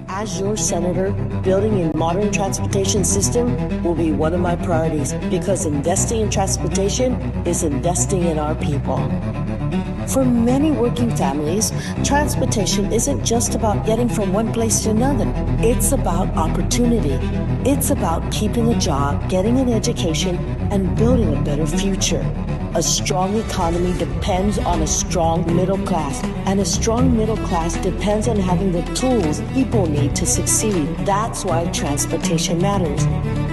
As your senator, building a modern transportation system will be one of my priorities because investing in transportation is investing in our people. For many working families, transportation isn't just about getting from one place to another. It's about opportunity. It's about keeping a job, getting an education, and building a better future. A strong economy depends on a strong middle class, and a strong middle class depends on having the tools people need to succeed. That's why transportation matters.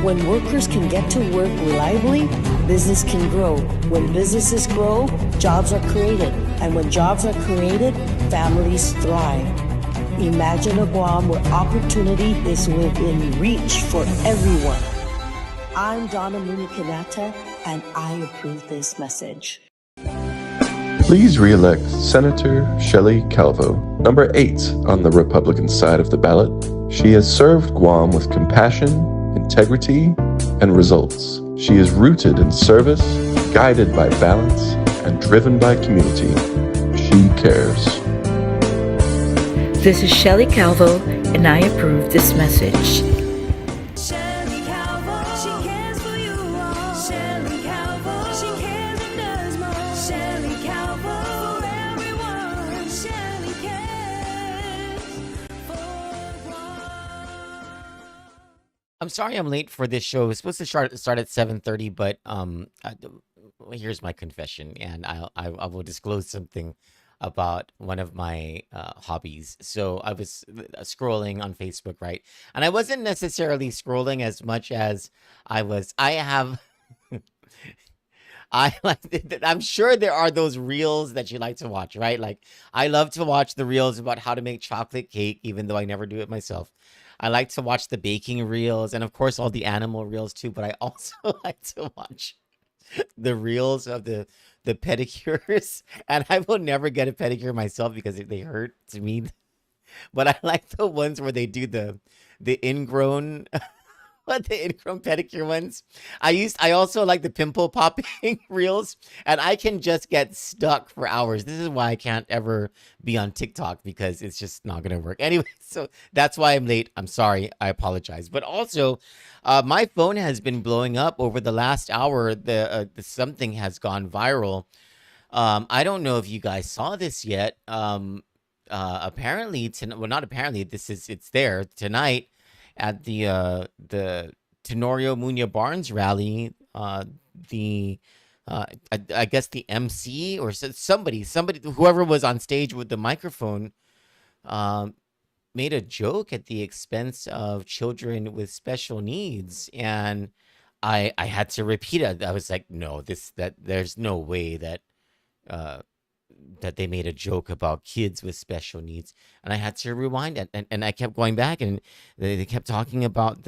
When workers can get to work reliably, business can grow. When businesses grow, jobs are created. And when jobs are created, families thrive. Imagine a Guam where opportunity is within reach for everyone. I'm Donna Munikanata, and I approve this message. Please re-elect Senator Shelley Calvo, number 8 on the Republican side of the ballot. She has served Guam with compassion, integrity, and results. She is rooted in service, guided by balance, and driven by community. She cares. This is Shelley Calvo, and I approve this message. I'm sorry I'm late for this show. It's supposed to start at 7:30, but here's my confession, and I will disclose something about one of my hobbies. So I was scrolling on Facebook, right? And I wasn't necessarily scrolling as much as I have I'm sure there are those reels that you like to watch, right? Like I love to watch the reels about how to make chocolate cake, even though I never do it myself. I like to watch the baking reels and of course all the animal reels too, but I also like to watch the reels of the pedicures. And I will never get a pedicure myself because they hurt to me. But I like the ones where they do the ingrown the ingrown pedicure ones. I also like the pimple popping reels, and I can just get stuck for hours. This is why I can't ever be on TikTok because it's just not gonna work. Anyway, so that's why I'm late. I'm sorry. I apologize. But also, my phone has been blowing up over the last hour. The something has gone viral. I don't know if you guys saw this yet. Apparently, well, not apparently. It's there tonight at the Tenorio Munya Barnes rally. I guess the MC or somebody, whoever was on stage with the microphone, made a joke at the expense of children with special needs, and I had to repeat it. I was like, no, there's no way that they made a joke about kids with special needs, and I had to rewind it, and I kept going back, and they kept talking about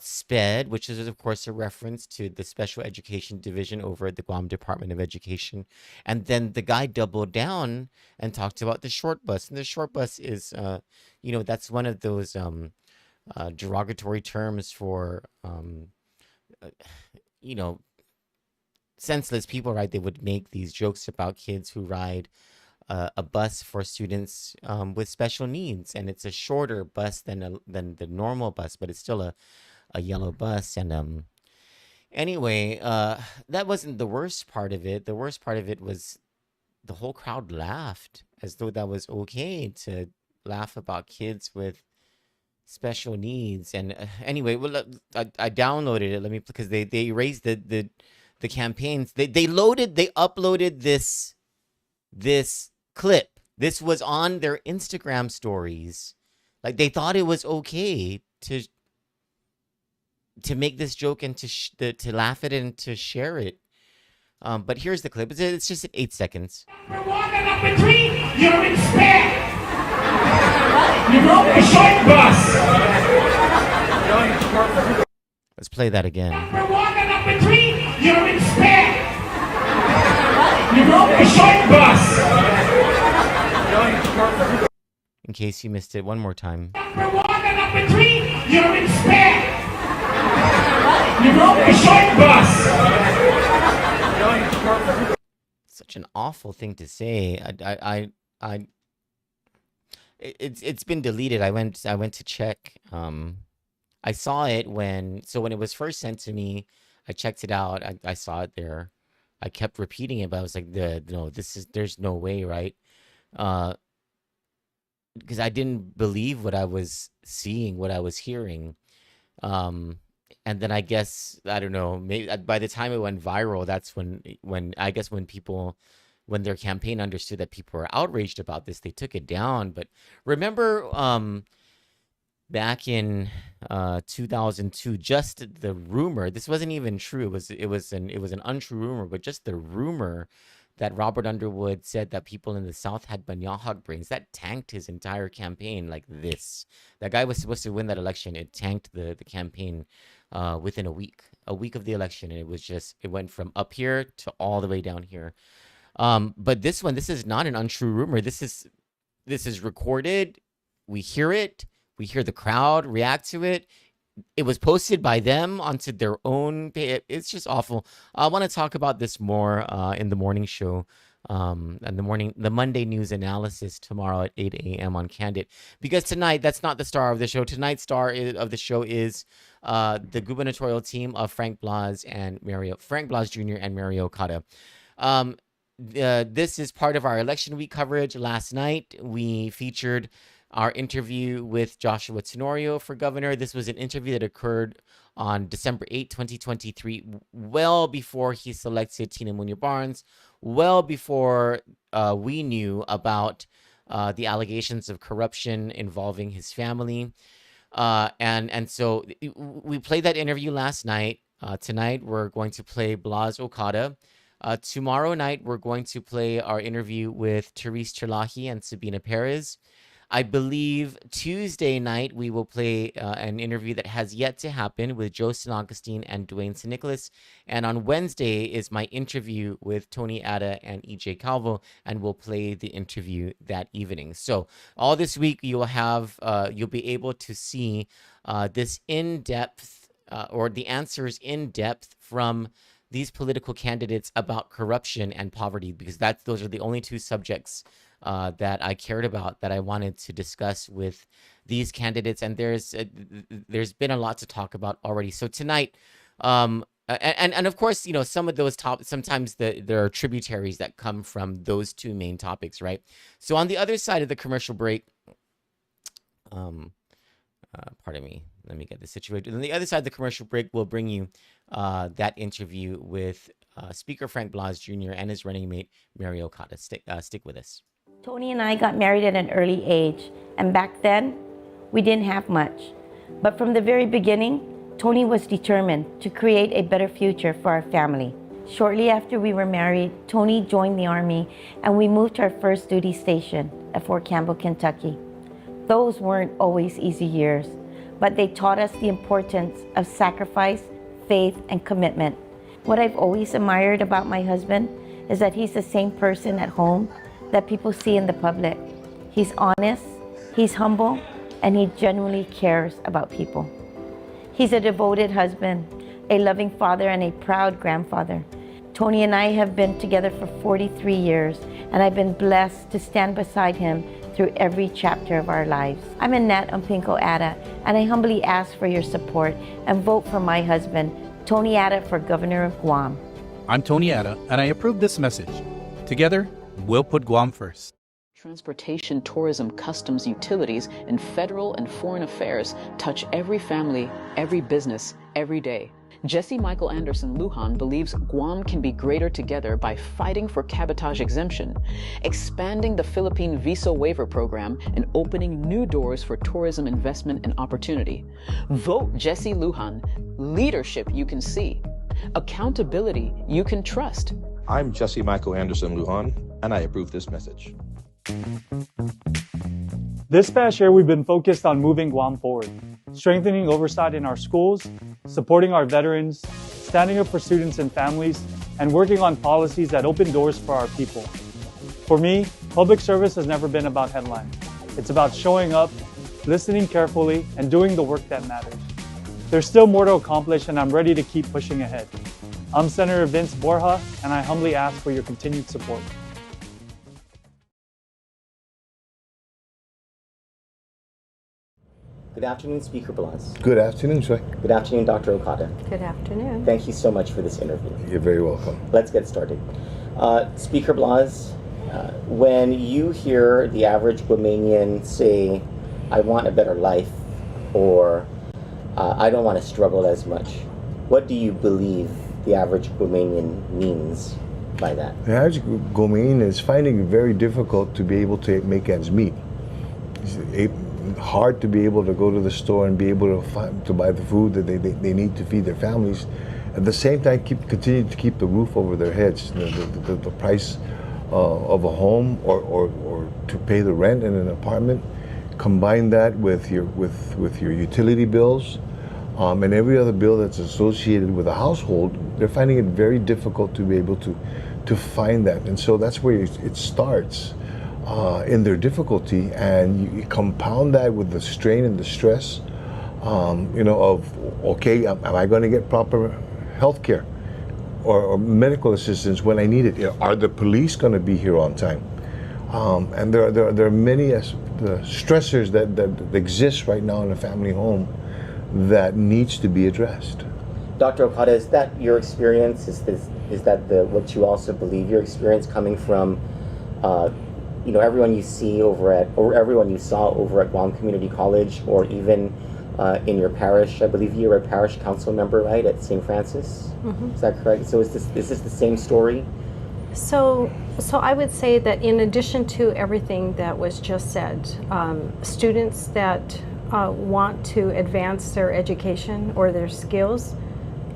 SPED, which is of course a reference to the Special Education Division over at the Guam Department of Education, and then the guy doubled down and talked about the short bus, and the short bus is, that's one of those derogatory terms for, senseless people, right? They would make these jokes about kids who ride a bus for students with special needs, and it's a shorter bus than the normal bus, but it's still a yellow bus. And anyway, that wasn't the worst part of it. The worst part of it was the whole crowd laughed as though that was okay to laugh about kids with special needs. And anyway, well, I downloaded it. Because they erased the campaigns. They uploaded this clip. This was on their Instagram stories. Like they thought it was okay to make this joke and to laugh at it and to share it. But here's the clip. It's just 8 seconds. You're walking up a tree, you're in spare. You broke the short bus. Let's play that again. You're walking up a tree, you're in spare. You broke the short bus. In case you missed it, one more time. You're walking up a tree, you're in spare. You broke the short bus. Such an awful thing to say. it's been deleted. I went to check. I saw it when it was first sent to me. I checked it out. I saw it there. I kept repeating it, but I was like, no, there's no way, right? Uh, because I didn't believe what I was seeing, what I was hearing. Um, and then I guess I don't know. Maybe by the time it went viral, that's when I guess when their campaign understood that people were outraged about this, they took it down. But remember, back in 2002, just the rumor, this wasn't even true, it was an untrue rumor, but just the rumor that Robert Underwood said that people in the South had Banyahawk brains, that tanked his entire campaign. Like this, that guy was supposed to win that election. It tanked the campaign within a week of the election, and it went from up here to all the way down here. But this is not an untrue rumor. This is recorded. We hear it. We hear the crowd react to it. It was posted by them onto their own page. It's just awful. I want to talk about this more in the morning show, and the Monday news analysis tomorrow at 8 a.m. on Kandit. Because tonight, that's not the star of the show. Tonight's star of the show is the gubernatorial team of Frank Blas Jr. and Mary Okada. This is part of our election week coverage. Last night, we featured our interview with Joshua Tenorio for governor. This was an interview that occurred on December 8, 2023, well before he selected Tina Munoz Barnes, well before we knew about the allegations of corruption involving his family. And so we played that interview last night. Tonight, we're going to play Blas Okada. Tomorrow night, we're going to play our interview with Therese Chalahi and Sabina Perez. I believe Tuesday night we will play an interview that has yet to happen with Joe St. Augustine and Dwayne St. Nicholas. And on Wednesday is my interview with Tony Ada and EJ Calvo, and we'll play the interview that evening. So all this week you'll be able to see this in-depth or the answers in depth from these political candidates about corruption and poverty, because those are the only two subjects that I cared about, that I wanted to discuss with these candidates. And there's been a lot to talk about already. So tonight, and of course, some of those sometimes there are tributaries that come from those two main topics, right? So on the other side of the commercial break, pardon me, let me get this situated. On the other side of the commercial break, we'll bring you that interview with Speaker Frank Blas Jr. and his running mate, Mary Okada. Stick with us. Tony and I got married at an early age, and back then, we didn't have much. But from the very beginning, Tony was determined to create a better future for our family. Shortly after we were married, Tony joined the Army, and we moved to our first duty station at Fort Campbell, Kentucky. Those weren't always easy years, but they taught us the importance of sacrifice, faith, and commitment. What I've always admired about my husband is that he's the same person at home that people see in the public. He's honest, he's humble, and he genuinely cares about people. He's a devoted husband, a loving father, and a proud grandfather. Tony and I have been together for 43 years, and I've been blessed to stand beside him through every chapter of our lives. I'm Annette Umpinko Ada, and I humbly ask for your support and vote for my husband, Tony Ada, for governor of Guam. I'm Tony Ada, and I approve this message. Together, we'll put Guam first. Transportation, tourism, customs, utilities, and federal and foreign affairs touch every family, every business, every day. Jesse Michael Anderson Lujan believes Guam can be greater together by fighting for cabotage exemption, expanding the Philippine visa waiver program, and opening new doors for tourism investment and opportunity. Vote Jesse Lujan. Leadership you can see. Accountability you can trust. I'm Jesse Michael Anderson Lujan, and I approve this message. This past year, we've been focused on moving Guam forward, strengthening oversight in our schools, supporting our veterans, standing up for students and families, and working on policies that open doors for our people. For me, public service has never been about headlines. It's about showing up, listening carefully, and doing the work that matters. There's still more to accomplish, and I'm ready to keep pushing ahead. I'm Senator Vince Borja, and I humbly ask for your continued support. Good afternoon, Speaker Blas. Good afternoon, Troy. Good afternoon, Dr. Okada. Good afternoon. Thank you so much for this interview. You're very welcome. Let's get started. Speaker Blas, when you hear the average Guamanian say, I want a better life, or I don't want to struggle as much, what do you believe the average Guamanian means by that? The average Guamanian is finding it very difficult to be able to make ends meet. It's hard to be able to go to the store and be able to buy the food that they need to feed their families. At the same time, continue to keep the roof over their heads. The price of a home or to pay the rent in an apartment. Combine that with your utility bills and every other bill that's associated with a household. They're finding it very difficult to be able to find that, and so that's where it starts in their difficulty. And you compound that with the strain and the stress, of okay, am I going to get proper health care or medical assistance when I need it? Are the police going to be here on time? And there are many the stressors that exist right now in a family home that needs to be addressed. Dr. Okada, is that your experience? Is that what you also believe your experience coming from everyone you see everyone you saw over at Guam Community College, or even in your parish? I believe you were a parish council member, right, at St. Francis? Mm-hmm. Is that correct? So is this the same story? So I would say that in addition to everything that was just said, students that want to advance their education or their skills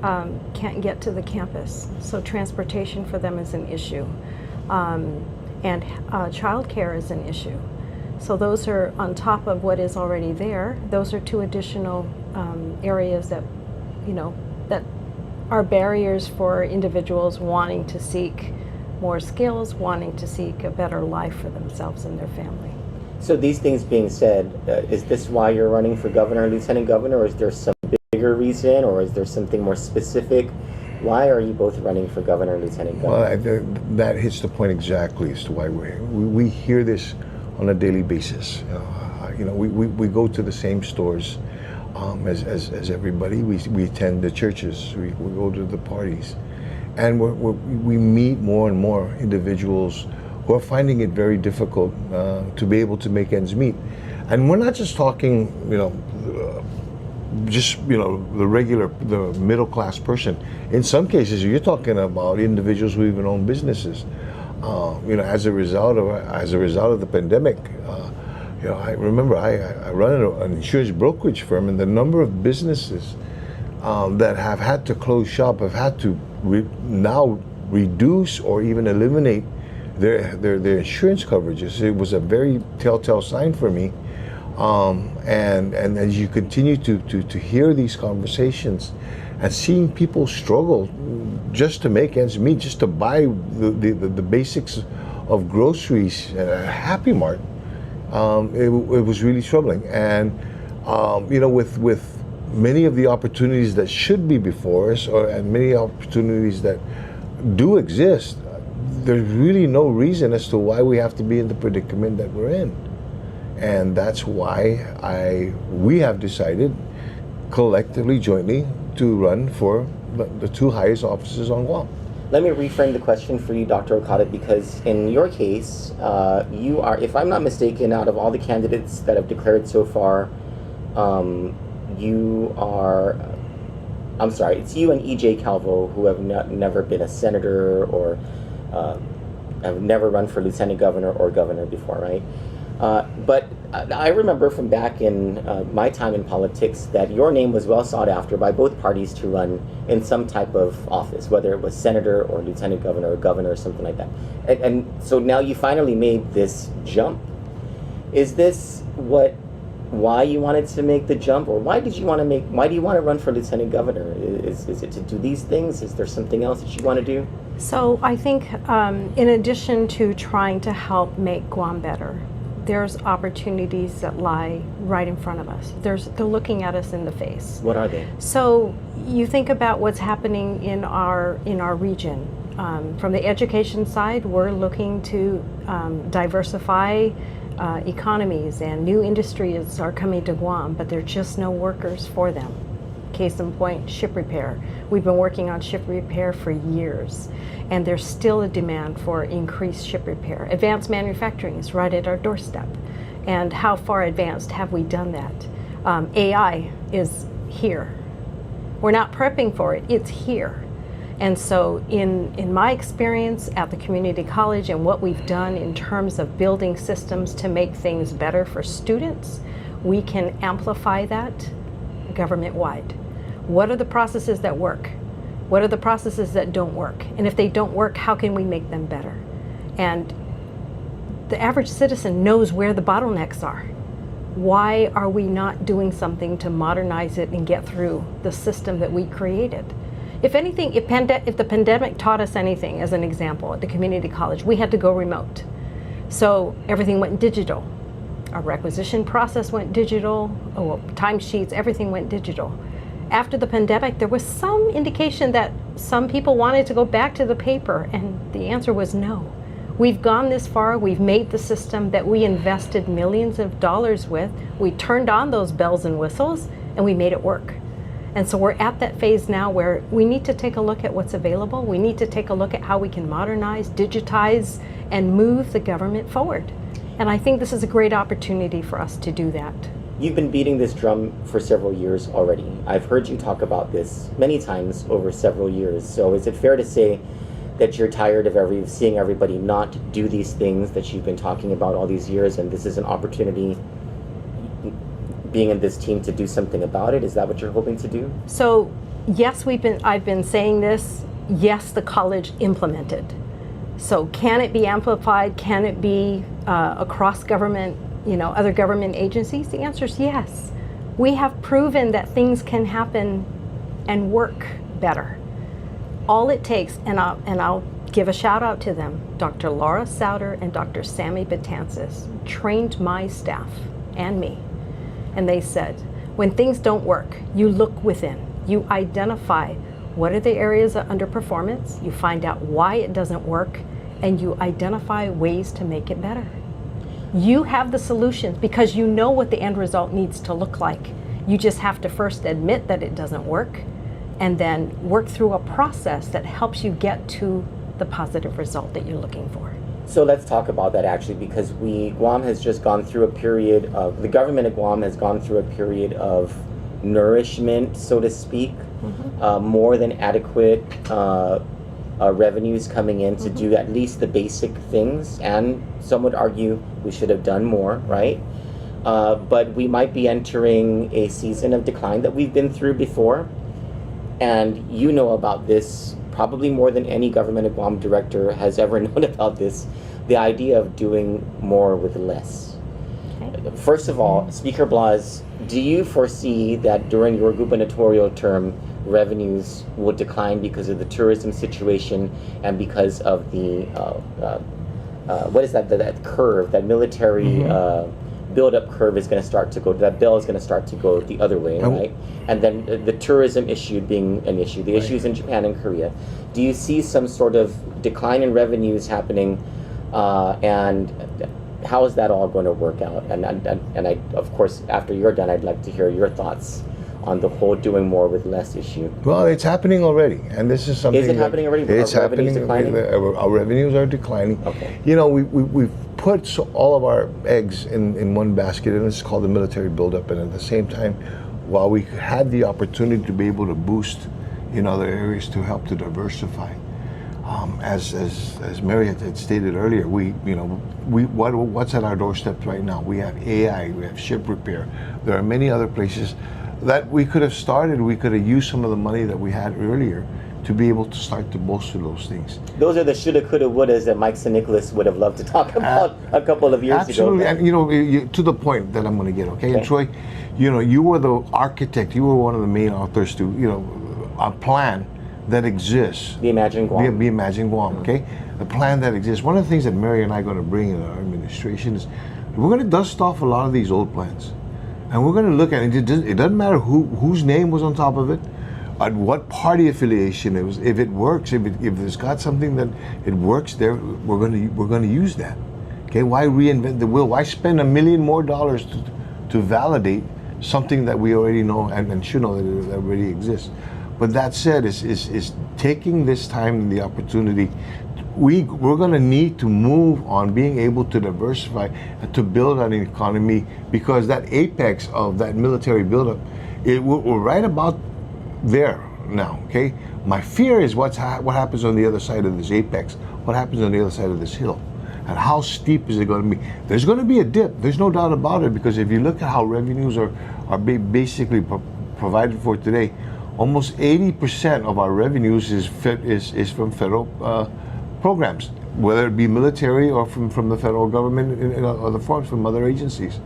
can't get to the campus. So transportation for them is an issue. And childcare is an issue. So those are on top of what is already there. Those are two additional areas that are barriers for individuals wanting to seek more skills, wanting to seek a better life for themselves and their family. So these things being said, is this why you're running for governor and lieutenant governor, or is there some bigger reason, or is there something more specific? Why are you both running for governor and lieutenant governor? Well, that hits the point exactly as to why we're here. We hear this on a daily basis. We go to the same stores as everybody. We attend the churches. We go to the parties. And we meet more and more individuals who are finding it very difficult to be able to make ends meet. And we're not just talking, the middle class person. In some cases, you're talking about individuals who even own businesses. As a result of the pandemic, I remember I run an insurance brokerage firm, and the number of businesses that have had to close shop have had to now reduce or even eliminate their insurance coverages. It was a very telltale sign for me. And as you continue to hear these conversations and seeing people struggle just to make ends meet, just to buy the basics of groceries at a Happy Mart, it was really troubling. And with many of the opportunities that should be before us, and many opportunities that do exist, there's really no reason as to why we have to be in the predicament that we're in. And that's why we have decided collectively, jointly, to run for the two highest offices on Guam. Let me reframe the question for you, Dr. Okada, because in your case, you are, if I'm not mistaken, out of all the candidates that have declared so far, it's you and E.J. Calvo who have never been a senator or have never run for lieutenant governor or governor before, right? But I remember from back in my time in politics that your name was well sought after by both parties to run in some type of office, whether it was senator or lieutenant governor or governor or something like that. And so now you finally made this jump. Is this why you wanted to make the jump, or why do you want to run for lieutenant governor? Is it to do these things? Is there something else that you want to do? So I think in addition to trying to help make Guam better, there's opportunities that lie right in front of us. They're looking at us in the face. What are they? So you think about what's happening in our region. From the education side, we're looking to diversify economies and new industries are coming to Guam, but there are just no workers for them. Case in point, ship repair. We've been working on ship repair for years, and there's still a demand for increased ship repair. Advanced manufacturing is right at our doorstep. And how far advanced have we done that? AI is here. We're not prepping for it, it's here. And so in my experience at the community college and what we've done in terms of building systems to make things better for students, we can amplify that government-wide. What are the processes that work? What are the processes that don't work? And if they don't work, how can we make them better? And the average citizen knows where the bottlenecks are. Why are we not doing something to modernize it and get through the system that we created? If anything, if the pandemic taught us anything, as an example, at the community college, we had to go remote. So everything went digital. Our requisition process went digital, timesheets, everything went digital. After the pandemic, there was some indication that some people wanted to go back to the paper, and the answer was no. We've gone this far, we've made the system that we invested millions of dollars with, we turned on those bells and whistles, and we made it work. And so we're at that phase now where we need to take a look at what's available. We need to take a look at how we can modernize, digitize, and move the government forward. And I think this is a great opportunity for us to do that. You've been beating this drum for several years already. I've heard you talk about this many times over several years. So is it fair to say that you're tired of seeing everybody not do these things that you've been talking about all these years, and this is an opportunity, being in this team, to do something about it? Is that what you're hoping to do? So yes, I've been saying this. Yes, the college implemented. So can it be amplified? Can it be across government, other government agencies? The answer is yes. We have proven that things can happen and work better. All it takes, and I'll give a shout out to them, Dr. Laura Souter and Dr. Sammy Betances trained my staff and me. And they said, when things don't work, you look within. You identify what are the areas of underperformance, you find out why it doesn't work, and you identify ways to make it better. You have the solutions because you know what the end result needs to look like. You just have to first admit that it doesn't work, and then work through a process that helps you get to the positive result that you're looking for. So let's talk about that actually, because Guam has just gone through a period of, the government of Guam has gone through a period of nourishment, so to speak, more than adequate revenues coming in to do at least the basic things, and some would argue we should have done more, right? But we might be entering a season of decline that we've been through before, and you know about this probably more than any government of Guam director has ever known about this, the idea of doing more with less. Okay. First of all, Speaker Blas, do you foresee that during your gubernatorial term, revenues will decline because of the tourism situation and because of the, what is that curve, that military build-up curve is going to start to go, that bell is going to start to go the other way, right? And then the tourism issue being an issue, the issues in Japan and Korea. Do you see some sort of decline in revenues happening, and how is that all going to work out? And I, of course, after you're done, I'd like to hear your thoughts on the whole doing more with less issue. Well, it's happening already, and this is something. Is it happening already? It's happening. Our revenues are declining. Okay. We've put all of our eggs in one basket, and it's called the military buildup. And at the same time, while we had the opportunity to be able to boost in other areas to help to diversify, as Mary had stated earlier, what's at our doorstep right now? We have AI, we have ship repair. There are many other places that we could have started. We could have used some of the money that we had earlier to be able to start to bolster those things. Those are the shoulda, coulda, wouldas that Mike St-Nicholas would have loved to talk about a couple of years ago. Absolutely, and to the point that I'm going to get, okay? And Troy, you were the architect, you were one of the main authors to, a plan that exists. The Imagine Guam. The Imagine Guam, okay? The plan that exists. One of the things that Mary and I are going to bring in our administration is we're going to dust off a lot of these old plans. And we're going to look at it. It doesn't matter whose name was on top of it, at what party affiliation it was. If it works, if it's got something that it works there, we're going to use that. Okay, why reinvent the wheel? Why spend $1 million more to validate something that we already know and should know that it already exists? But that said, is taking this time and the opportunity. We're going to need to move on being able to diversify and to build on an economy, because that apex of that military buildup, we're right about there now. Okay, my fear is what happens on the other side of this apex. What happens on the other side of this hill? And how steep is it going to be? There's going to be a dip. There's no doubt about it, because if you look at how revenues are basically provided for today, almost 80% of our revenues is from federal programs, whether it be military or from the federal government in other forms, from other agencies.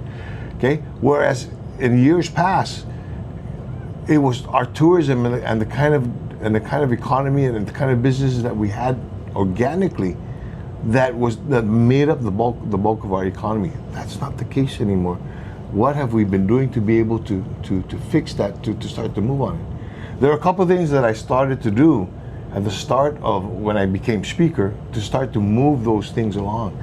Okay, whereas in years past, it was our tourism and the kind of economy and the kind of businesses that we had organically that made up the bulk of our economy. That's not the case anymore. What have we been doing to be able to fix that, to start to move on it? There are a couple of things that I started to do at the start of when I became speaker to start to move those things along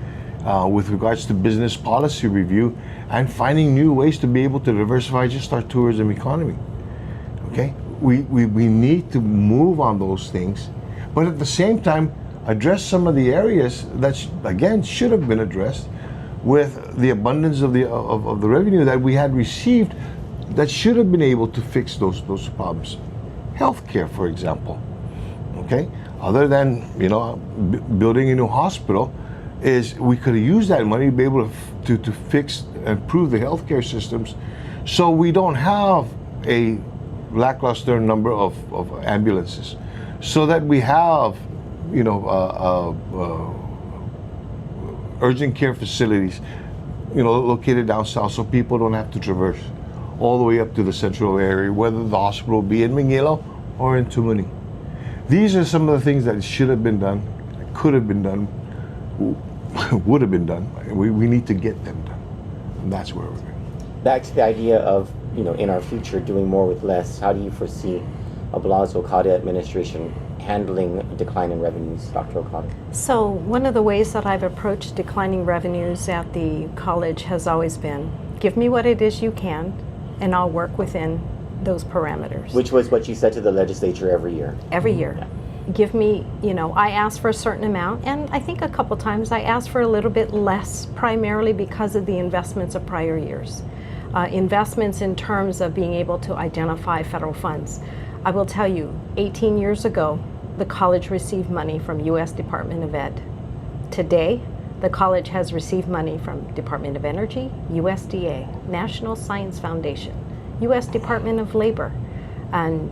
with regards to business policy review and finding new ways to be able to diversify just our tourism economy. Okay, we need to move on those things, but at the same time address some of the areas that again should have been addressed with the abundance of the revenue that we had received that should have been able to fix those problems. Healthcare, for example. Okay, other than building a new hospital, is we could have used that money to be able to fix and improve the healthcare systems, so we don't have a lackluster number of ambulances, so that we have urgent care facilities located down south, so people don't have to traverse all the way up to the central area, whether the hospital be in Manila or in Tumuni. These are some of the things that should have been done, could have been done, would have been done. We need to get them done, and that's where we're going. Back to the idea of, in our future, doing more with less. How do you foresee a Blas Okada administration handling a decline in revenues, Dr. Okada? So one of the ways that I've approached declining revenues at the college has always been, give me what it is you can, and I'll work within those parameters. Which was what you said to the legislature every year. Every year. Yeah. Give me, I asked for a certain amount, and I think a couple times I asked for a little bit less, primarily because of the investments of prior years. Investments in terms of being able to identify federal funds. I will tell you, 18 years ago, the college received money from U.S. Department of Ed. Today, the college has received money from Department of Energy, USDA, National Science Foundation, U.S. Department of Labor, and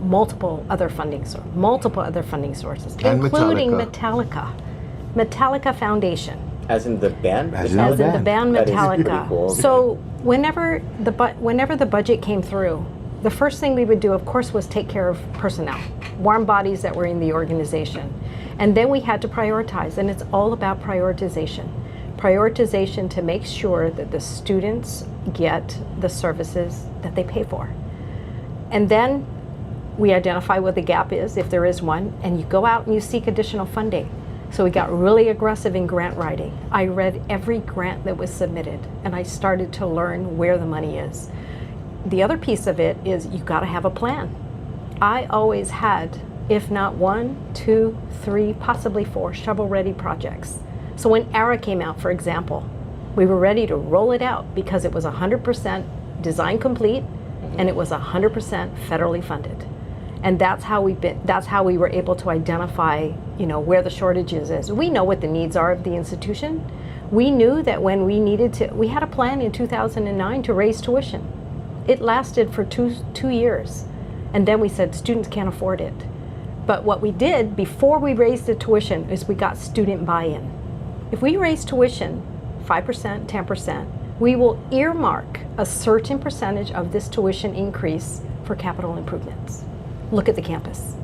multiple other funding sources, including Metallica Foundation. As in the band? As in the band Metallica. Cool. So whenever the budget came through, the first thing we would do, of course, was take care of personnel, warm bodies that were in the organization. And then we had to prioritize, and it's all about prioritization. Prioritization to make sure that the students get the services that they pay for. And then we identify what the gap is, if there is one, and you go out and you seek additional funding. So we got really aggressive in grant writing. I read every grant that was submitted, and I started to learn where the money is. The other piece of it is you got to have a plan. I always had, if not 1, 2, 3, possibly 4 shovel-ready projects. So when ARA came out, for example, we were ready to roll it out because it was 100% design complete and it was 100% federally funded. And that's how we were able to identify, where the shortages is. We know what the needs are of the institution. We knew that when we had a plan in 2009 to raise tuition. It lasted for two years. And then we said students can't afford it. But what we did before we raised the tuition is we got student buy-in. If we raise tuition 5%, 10%, we will earmark a certain percentage of this tuition increase for capital improvements. Look at the campus.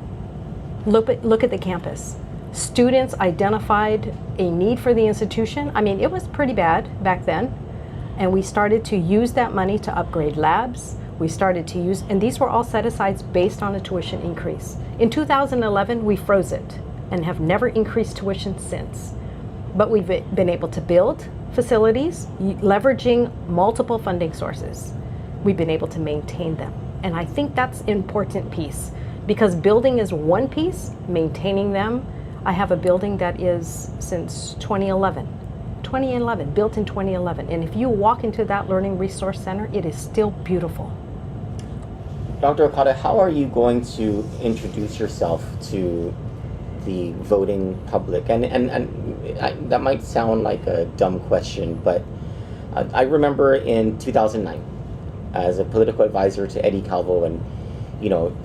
Look at the campus. Students identified a need for the institution. I mean, it was pretty bad back then. And we started to use that money to upgrade labs. We started to use, and these were all set-asides based on a tuition increase. In 2011, we froze it and have never increased tuition since. but we've been able to build facilities, leveraging multiple funding sources. We've been able to maintain them. And I think that's an important piece, because building is one piece, maintaining them. I have a building that is since 2011, built in 2011. And if you walk into that Learning Resource Center, it is still beautiful. Dr. Okada, how are you going to introduce yourself to the voting public? And that might sound like a dumb question, but I remember in 2009, as a political advisor to Eddie Calvo, and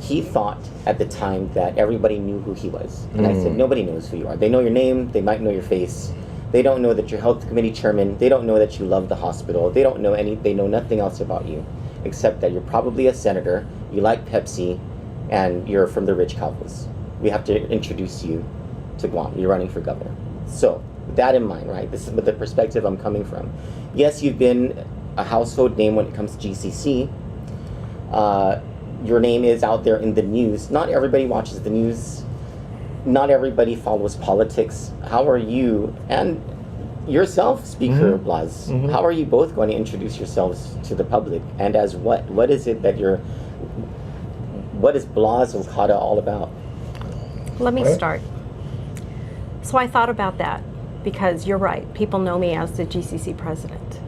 he thought at the time that everybody knew who he was. And I said, nobody knows who you are. They know your name, they might know your face. They don't know that you're health committee chairman. They don't know that you love the hospital. They know nothing else about you, except that you're probably a senator, you like Pepsi, and you're from the rich Calvos. We have to introduce you to Guam. You're running for governor. So, with that in mind, right, this is the perspective I'm coming from. Yes, you've been a household name when it comes to GCC. Your name is out there in the news. Not everybody watches the news. Not everybody follows politics. How are you, and yourself, Speaker Blas, how are you both going to introduce yourselves to the public? And as what? What is it that what is Blas Okada all about? Let me start. So I thought about that, because you're right, people know me as the GCC president.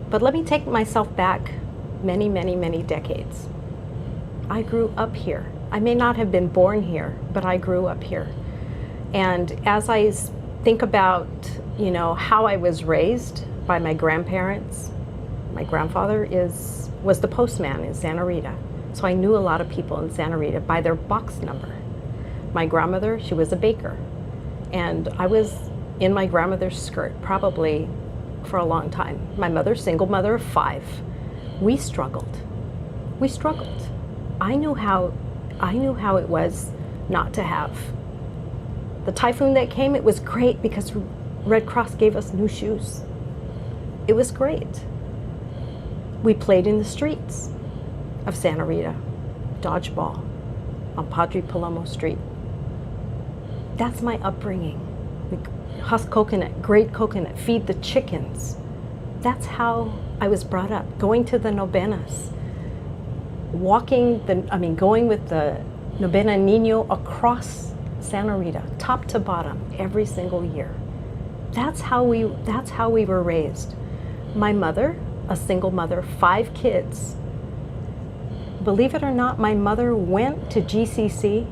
But let me take myself back many, many, many decades. I grew up here. I may not have been born here, but I grew up here. And as I think about, how I was raised by my grandparents, my grandfather was the postman in Santa Rita. So I knew a lot of people in Santa Rita by their box number. My grandmother, she was a baker. And I was in my grandmother's skirt probably for a long time. My mother, single mother of 5. We struggled. I knew how it was not to have. The typhoon that came, it was great because Red Cross gave us new shoes. It was great. We played in the streets of Santa Rita, dodgeball on Padre Palomo Street. That's my upbringing. We husk coconut, grate coconut, feed the chickens. That's how I was brought up, going to the novenas, going with the Novena Niño across Santa Rita, top to bottom, every single year. That's how we were raised. My mother, a single mother, 5 kids. Believe it or not, my mother went to GCC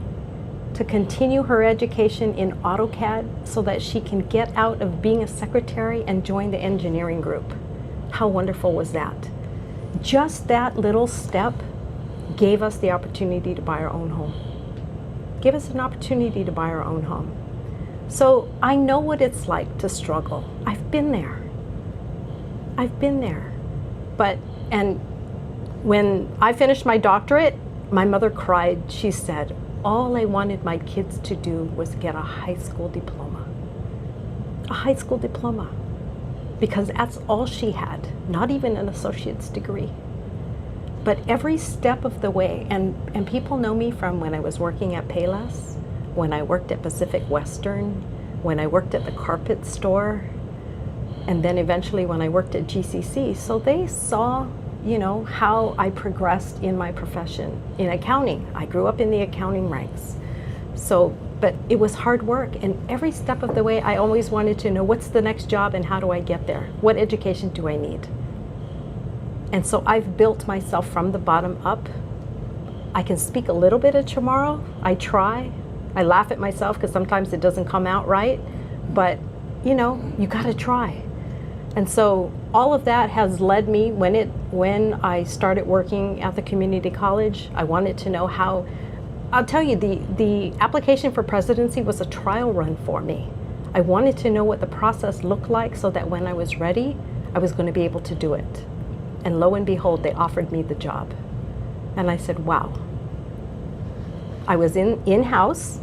to continue her education in AutoCAD so that she can get out of being a secretary and join the engineering group. How wonderful was that? Just that little step gave us the opportunity to buy our own home. Gave us an opportunity to buy our own home. So I know what it's like to struggle. I've been there. And when I finished my doctorate, my mother cried. She said, all I wanted my kids to do was get a high school diploma. A high school diploma. Because that's all she had, not even an associate's degree. But every step of the way, and people know me from when I was working at Payless, when I worked at Pacific Western, when I worked at the carpet store, and then eventually when I worked at GCC. So they saw, how I progressed in my profession in accounting. I grew up in the accounting ranks. But it was hard work, and every step of the way I always wanted to know what's the next job and how do I get there? What education do I need? And so I've built myself from the bottom up. I can speak a little bit of Chamorro. I try. I laugh at myself because sometimes it doesn't come out right, but you gotta try. And so all of that has led me, when I started working at the community college, I wanted to know how. I'll tell you, the application for presidency was a trial run for me. I wanted to know what the process looked like so that when I was ready, I was going to be able to do it. And lo and behold, they offered me the job. And I said, wow. I was in-house,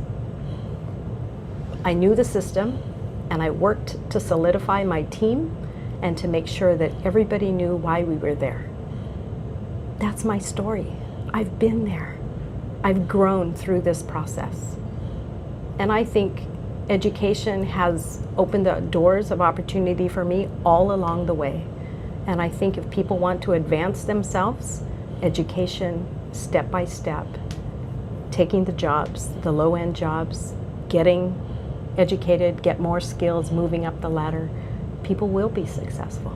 I knew the system, and I worked to solidify my team and to make sure that everybody knew why we were there. That's my story. I've been there. I've grown through this process. And I think education has opened the doors of opportunity for me all along the way. And I think if people want to advance themselves, education, step by step, taking the jobs, the low-end jobs, getting educated, get more skills, moving up the ladder, people will be successful.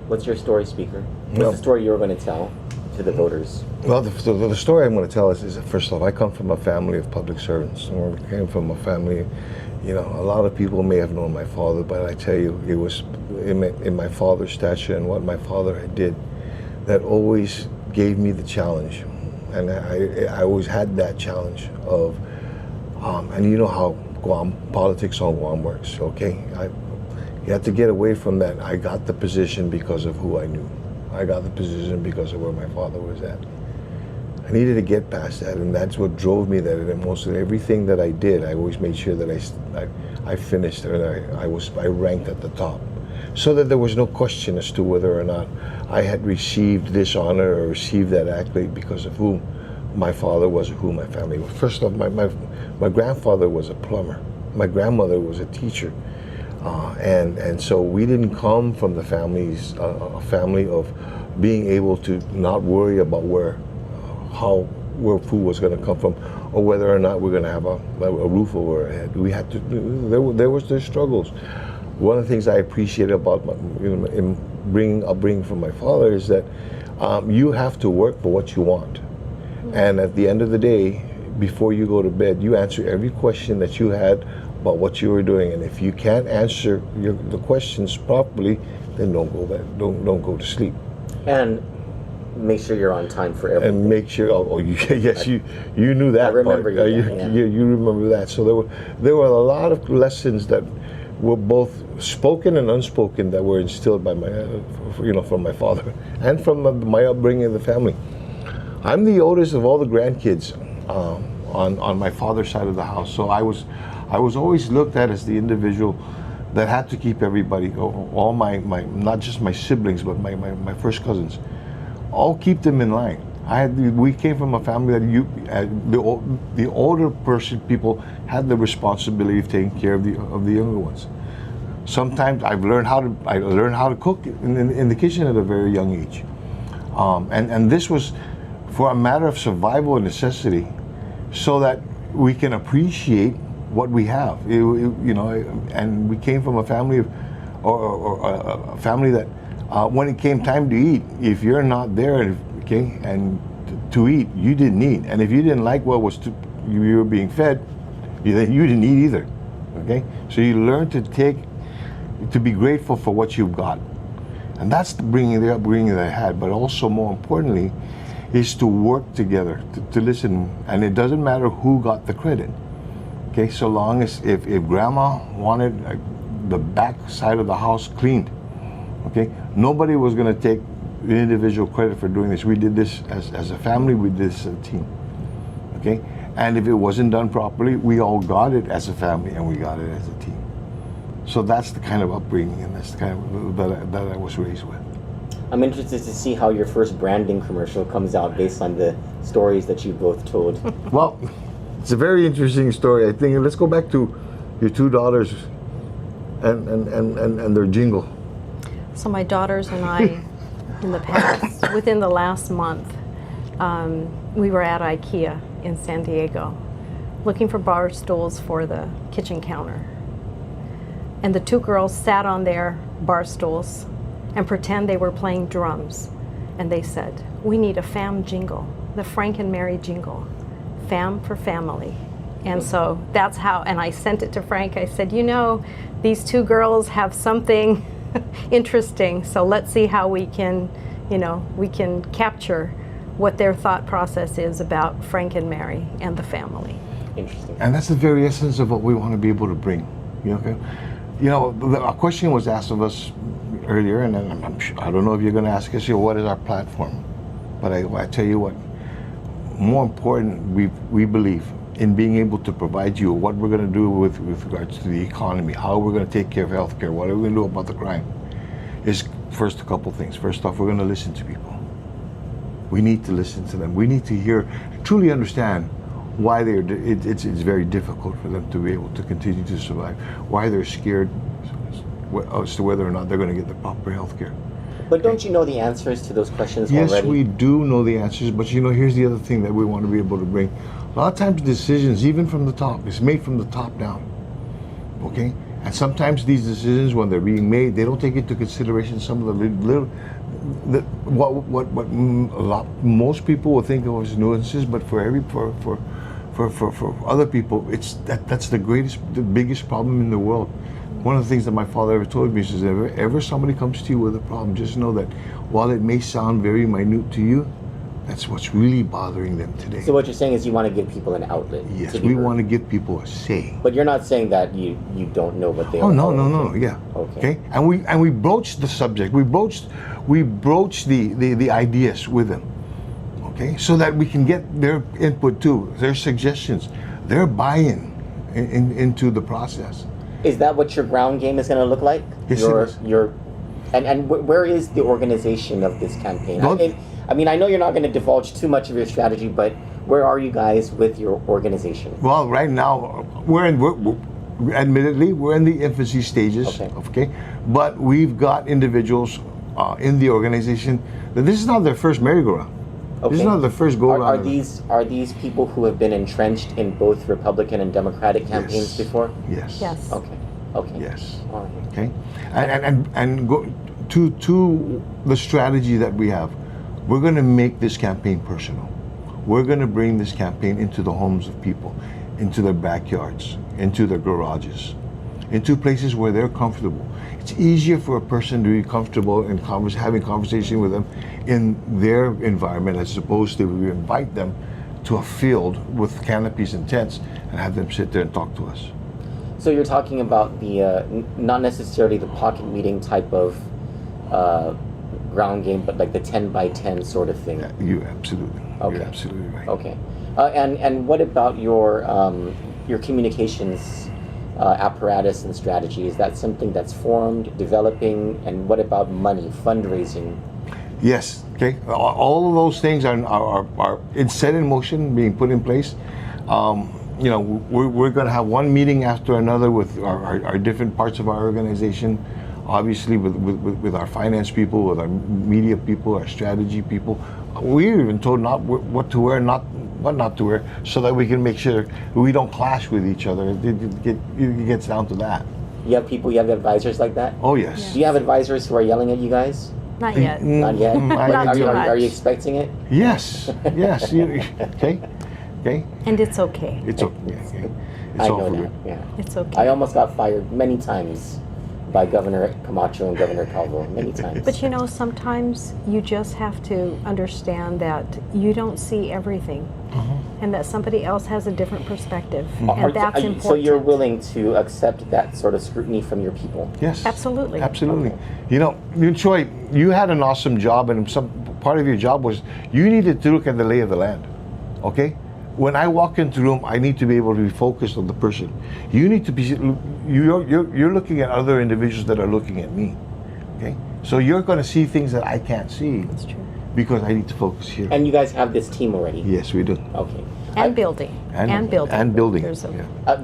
What's your story, Speaker? What's the story you're going to tell to the voters? Well, the story I'm going to tell is that, first off, I come from a family of public servants. Or I came from a family, you know, a lot of people may have known my father, but I tell you, it was in my father's stature and what my father did that always gave me the challenge. And I always had that challenge of, and you know how Guam, politics on Guam works, okay? You have to get away from that. I got the position because of who I knew. I got the position because of where my father was at. I needed to get past that, and that's what drove me there. And most of everything that I did, I always made sure that I finished and I ranked at the top, so that there was no question as to whether or not I had received this honor or received that accolade because of who my father was or who my family was. First off, my grandfather was a plumber. My grandmother was a teacher. And so we didn't come from the a family of being able to not worry about where food was going to come from, or whether or not we're going to have a roof over our head. We had to. There was their struggles. One of the things I appreciate about upbringing from my father is that you have to work for what you want, and at the end of the day, before you go to bed, you answer every question that you had about what you were doing, and if you can't answer the questions properly, then don't go back. Don't go to sleep. And make sure you're on time for everything. And make sure. Yes, you knew that. I remember part. You remember that. So there were a lot of lessons that were both spoken and unspoken that were instilled by from my father and from my upbringing in the family. I'm the oldest of all the grandkids on my father's side of the house, so I was always looked at as the individual that had to keep everybody, all my not just my siblings, but my first cousins, all keep them in line. We came from a family that the older people had the responsibility of taking care of the younger ones. Sometimes I learned how to cook in the kitchen at a very young age, and this was for a matter of survival and necessity, so that we can appreciate what we have, and we came from a family or a family that when it came time to eat, if you're not there, okay, and to eat, you didn't eat, and if you didn't like what you were being fed, you didn't eat either, okay. So you learn to be grateful for what you've got, and that's the upbringing that I had. But also, more importantly, is to work together, to listen, and it doesn't matter who got the credit. Okay, so long as if grandma wanted the back side of the house cleaned, okay, nobody was going to take the individual credit for doing this. We did this as a family, we did this as a team, okay? And if it wasn't done properly, we all got it as a family and we got it as a team. So that's the kind of upbringing and that's the kind of that I was raised with. I'm interested to see how your first branding commercial comes out based on the stories that you both told. Well, it's a very interesting story. I think let's go back to your two daughters and their jingle. So my daughters and I, within the last month, we were at IKEA in San Diego, looking for bar stools for the kitchen counter. And the two girls sat on their bar stools and pretend they were playing drums. And they said, "We need a fam jingle, the Frank and Mary jingle. Fam for family." And so that's how, and I sent it to Frank. I said, these two girls have something interesting, so let's see how we can capture what their thought process is about Frank and Mary and the family. Interesting. And that's the very essence of what we want to be able to bring. A question was asked of us earlier, and I don't know if you're going to ask us, what is our platform? But I tell you what, more important, we believe in being able to provide you what we're going to do with regards to the economy, how we're going to take care of healthcare, what are we going to do about the crime, is first a couple things. First off, we're going to listen to people. We need to listen to them. We need to truly understand why it's very difficult for them to be able to continue to survive, why they're scared as to whether or not they're going to get the proper health care. But don't you know the answers to those questions Yes, already? we do know the answers, but here's the other thing that we want to be able to bring. A lot of times decisions, even from the top, it's made from the top down, okay? And sometimes these decisions, when they're being made, they don't take into consideration some of the little, most people will think of as nuances, but for other people, that's the biggest problem in the world. One of the things that my father ever told me is that if ever somebody comes to you with a problem, just know that while it may sound very minute to you, that's what's really bothering them today. So what you're saying is you want to give people an outlet. Yes, we want to give people a say. But you're not saying that you don't know what they are. Oh no, yeah. Okay. And we broached the subject. We broached the ideas with them. Okay, so that we can get their input too, their suggestions, their buy-in into the process. Is that what your ground game is going to look like? Yes, it is. And where is the organization of this campaign? I mean, I know you're not going to divulge too much of your strategy, but where are you guys with your organization? Well, right now, admittedly, we're in the infancy stages, okay? But we've got individuals in the organization that this is not their first merry-go-round. Okay. This is not the first go-around. Are these people who have been entrenched in both Republican and Democratic campaigns before? Yes. Yes. Okay. Yes. All right. Okay. And go to the strategy that we have. We're going to make this campaign personal. We're going to bring this campaign into the homes of people, into their backyards, into their garages, into places where they're comfortable. It's easier for a person to be comfortable in having conversation with them in their environment as opposed to we invite them to a field with canopies and tents and have them sit there and talk to us. So you're talking about the not necessarily the pocket meeting type of ground game, but like the 10 by 10 sort of thing. Yeah, you're absolutely right. Okay. And what about your communications apparatus and strategy? Is that something that's formed, developing, and what about money, fundraising? Yes. Okay. All of those things are set in motion, being put in place. We're going to have one meeting after another with our different parts of our organization. Obviously, with our finance people, with our media people, our strategy people. We're even told what to wear, what not to wear, so that we can make sure we don't clash with each other. It gets down to that. You have advisors like that? Oh, yes. Do you have advisors who are yelling at you guys? Not yet. Not yet? Not too much. Are you expecting it? Yes. Okay. And it's okay. It's okay. I know that. Yeah. It's okay. I almost got fired many times by Governor Camacho and Governor Calvo, many times. But sometimes you just have to understand that you don't see everything, and that somebody else has a different perspective, and that's important. So you're willing to accept that sort of scrutiny from your people? Yes. Absolutely. Absolutely. Okay. Troy, you had an awesome job, and some part of your job was you needed to look at the lay of the land, okay? When I walk into the room, I need to be able to be focused on the person. You need to be, you're looking at other individuals that are looking at me, okay? So you're going to see things that I can't see. That's true. Because I need to focus here. And you guys have this team already? Yes, we do. Okay. And building. And building.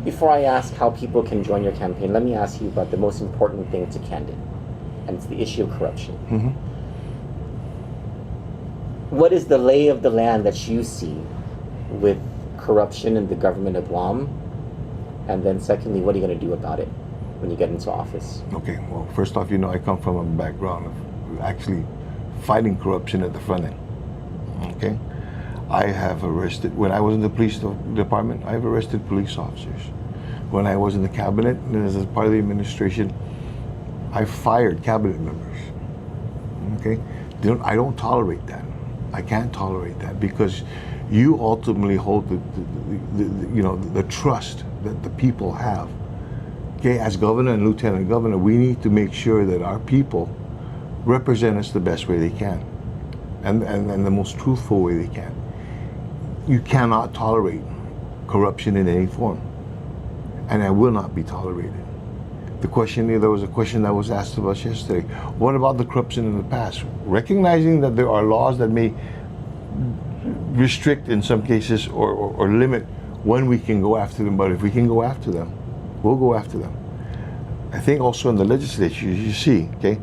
Before I ask how people can join your campaign, let me ask you about the most important thing to Kandit, and it's the issue of corruption. What is the lay of the land that you see with corruption in the government of Guam? And then secondly, what are you going to do about it when you get into office? Okay, well, first off, I come from a background of actually fighting corruption at the front end. Okay? I have arrested, when I was in the police department, I've arrested police officers. When I was in the cabinet, and as a part of the administration, I fired cabinet members. Okay? I don't tolerate that. I can't tolerate that because you ultimately hold the trust that the people have. Okay, as governor and lieutenant governor, we need to make sure that our people represent us the best way they can, and the most truthful way they can. You cannot tolerate corruption in any form, and it will not be tolerated. There was a question that was asked of us yesterday. What about the corruption in the past? Recognizing that there are laws that may restrict in some cases or limit when we can go after them, but if we can go after them, we'll go after them. I think also in the legislature, you see, okay,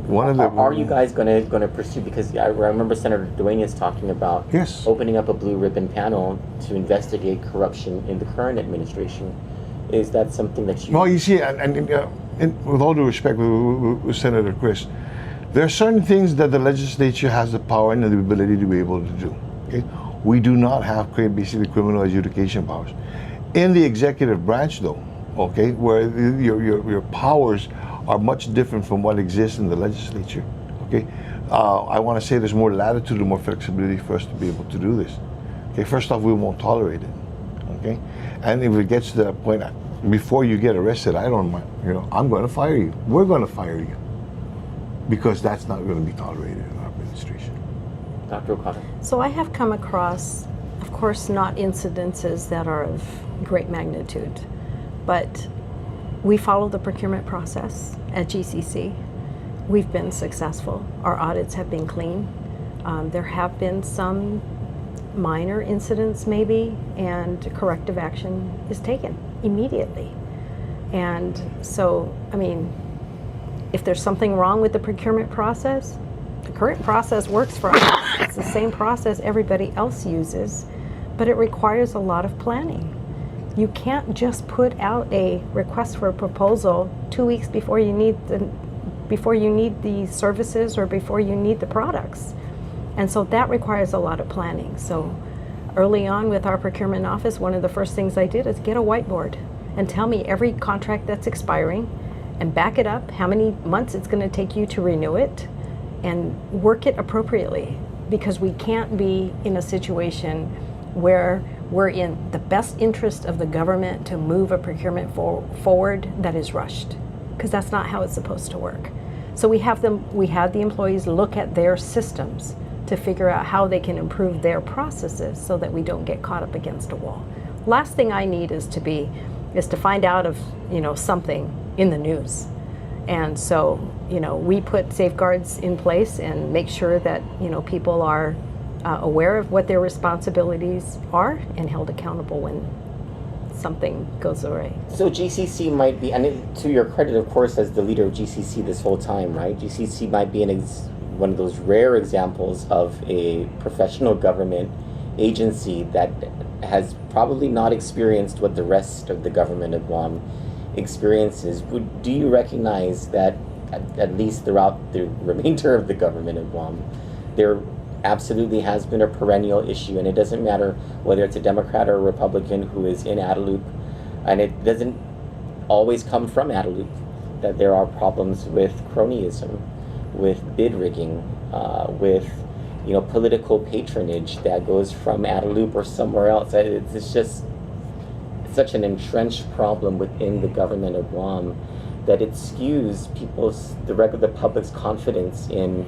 one of the... Are you guys going to pursue, because I remember Senator Duenas talking about opening up a blue ribbon panel to investigate corruption in the current administration. Is that something that you... Well, you see, and with all due respect with Senator Chris, there are certain things that the legislature has the power and the ability to be able to do. Okay, we do not have basically criminal adjudication powers. In the executive branch, though, okay, where your powers are much different from what exists in the legislature. Okay, I want to say there's more latitude and more flexibility for us to be able to do this. Okay, first off, we won't tolerate it. Okay, and if it gets to that point, before you get arrested, I don't mind. I'm going to fire you. We're going to fire you, because that's not going to be tolerated in our administration. Dr. Okada. So I have come across, of course, not incidences that are of great magnitude, but we follow the procurement process at GCC. We've been successful. Our audits have been clean. There have been some minor incidents maybe, and corrective action is taken immediately. And so, I mean, if there's something wrong with the procurement process, the current process works for us. It's the same process everybody else uses, but it requires a lot of planning. You can't just put out a request for a proposal 2 weeks before you need the services or before you need the products. And so that requires a lot of planning. So early on with our procurement office, one of the first things I did is get a whiteboard and tell me every contract that's expiring and back it up, how many months it's going to take you to renew it, and work it appropriately, because we can't be in a situation where we're in the best interest of the government to move a procurement forward that is rushed, because that's not how it's supposed to work. So we have the employees look at their systems to figure out how they can improve their processes so that we don't get caught up against a wall. Last thing I need is to find out of something in the news. And so, we put safeguards in place and make sure that, people are aware of what their responsibilities are and held accountable when something goes awry. So GCC might be, and to your credit, of course, as the leader of GCC this whole time, right? GCC might be one of those rare examples of a professional government agency that has probably not experienced what the rest of the government of Guam experiences. Do you recognize that at least throughout the remainder of the government of Guam, there absolutely has been a perennial issue, and it doesn't matter whether it's a Democrat or a Republican who is in Adelup, and it doesn't always come from Adelup, that there are problems with cronyism, with bid rigging, with political patronage that goes from Adelup or somewhere else. It's just such an entrenched problem within the government of Guam that it skews the public's confidence in,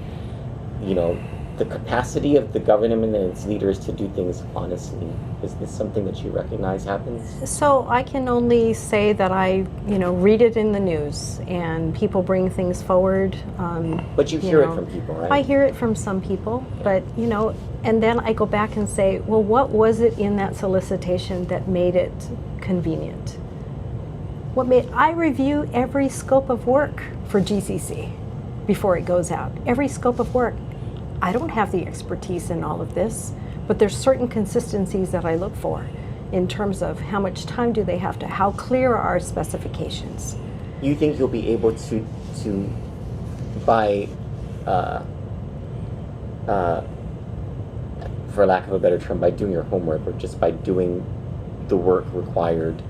the capacity of the government and its leaders to do things honestly. Is this something that you recognize happens? So I can only say that I, read it in the news and people bring things forward. But you hear it from people, right? I hear it from some people, but, and then I go back and say, well, what was it in that solicitation that made it convenient? I review every scope of work for GCC before it goes out. Every scope of work. I don't have the expertise in all of this, but there's certain consistencies that I look for in terms of how much time do they have to, how clear are our specifications. You think you'll be able to by, for lack of a better term, by doing your homework or just by doing the work required,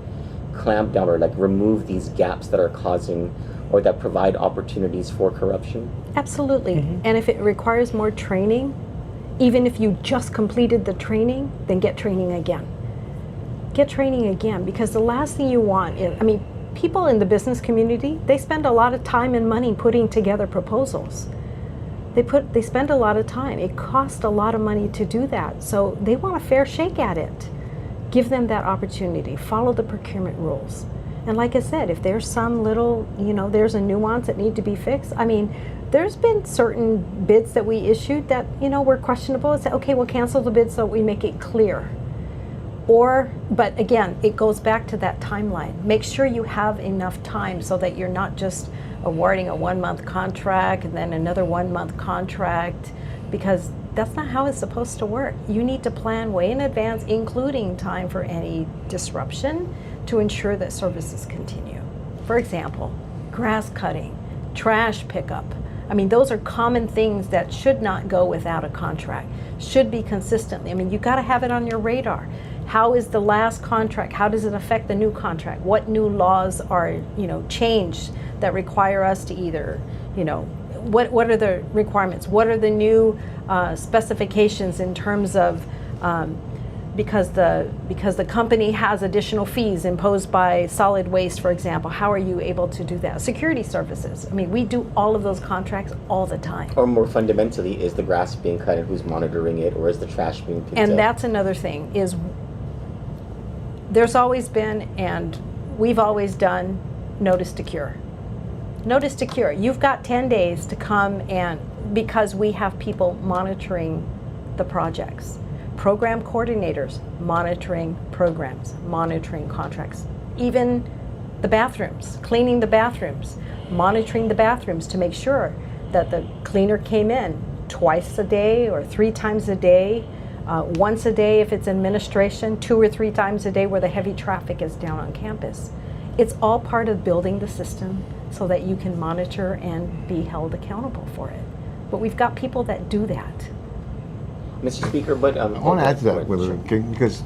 clamp down or remove these gaps that are causing or that provide opportunities for corruption? Absolutely. Mm-hmm. And if it requires more training, even if you just completed the training, then get training again. Get training again, because the last thing you want is, people in the business community, they spend a lot of time and money putting together proposals. They spend a lot of time. It costs a lot of money to do that. So they want a fair shake at it. Give them that opportunity. Follow the procurement rules. And like I said, if there's some little, there's a nuance that need to be fixed. There's been certain bids that we issued that, were questionable. It's okay, we'll cancel the bid so we make it clear. But again, it goes back to that timeline. Make sure you have enough time so that you're not just awarding a 1-month contract and then another 1-month contract, because that's not how it's supposed to work. You need to plan way in advance, including time for any disruption, to ensure that services continue. For example, grass cutting, trash pickup. I mean, those are common things that should not go without a contract, should be consistently. I mean, you got to have it on your radar. How is the last contract? How does it affect the new contract? What new laws are, changed that require us to either, what are the requirements? What are the new specifications in terms of, because the company has additional fees imposed by solid waste, for example, how are you able to do that? Security services. I mean, we do all of those contracts all the time. Or more fundamentally, is the grass being cut and who's monitoring it, or is the trash being picked up? And that's another thing, is there's always been, and we've always done, notice to cure. Notice to cure. You've got 10 days to come, and because we have people monitoring the projects. Program coordinators monitoring programs, monitoring contracts. Even the bathrooms, cleaning the bathrooms, monitoring the bathrooms to make sure that the cleaner came in twice a day or 3 times a day, once a day if it's administration, 2 or 3 times a day where the heavy traffic is down on campus. It's all part of building the system so that you can monitor and be held accountable for it. But we've got people that do that. Mr. Speaker, but I want to add to that, because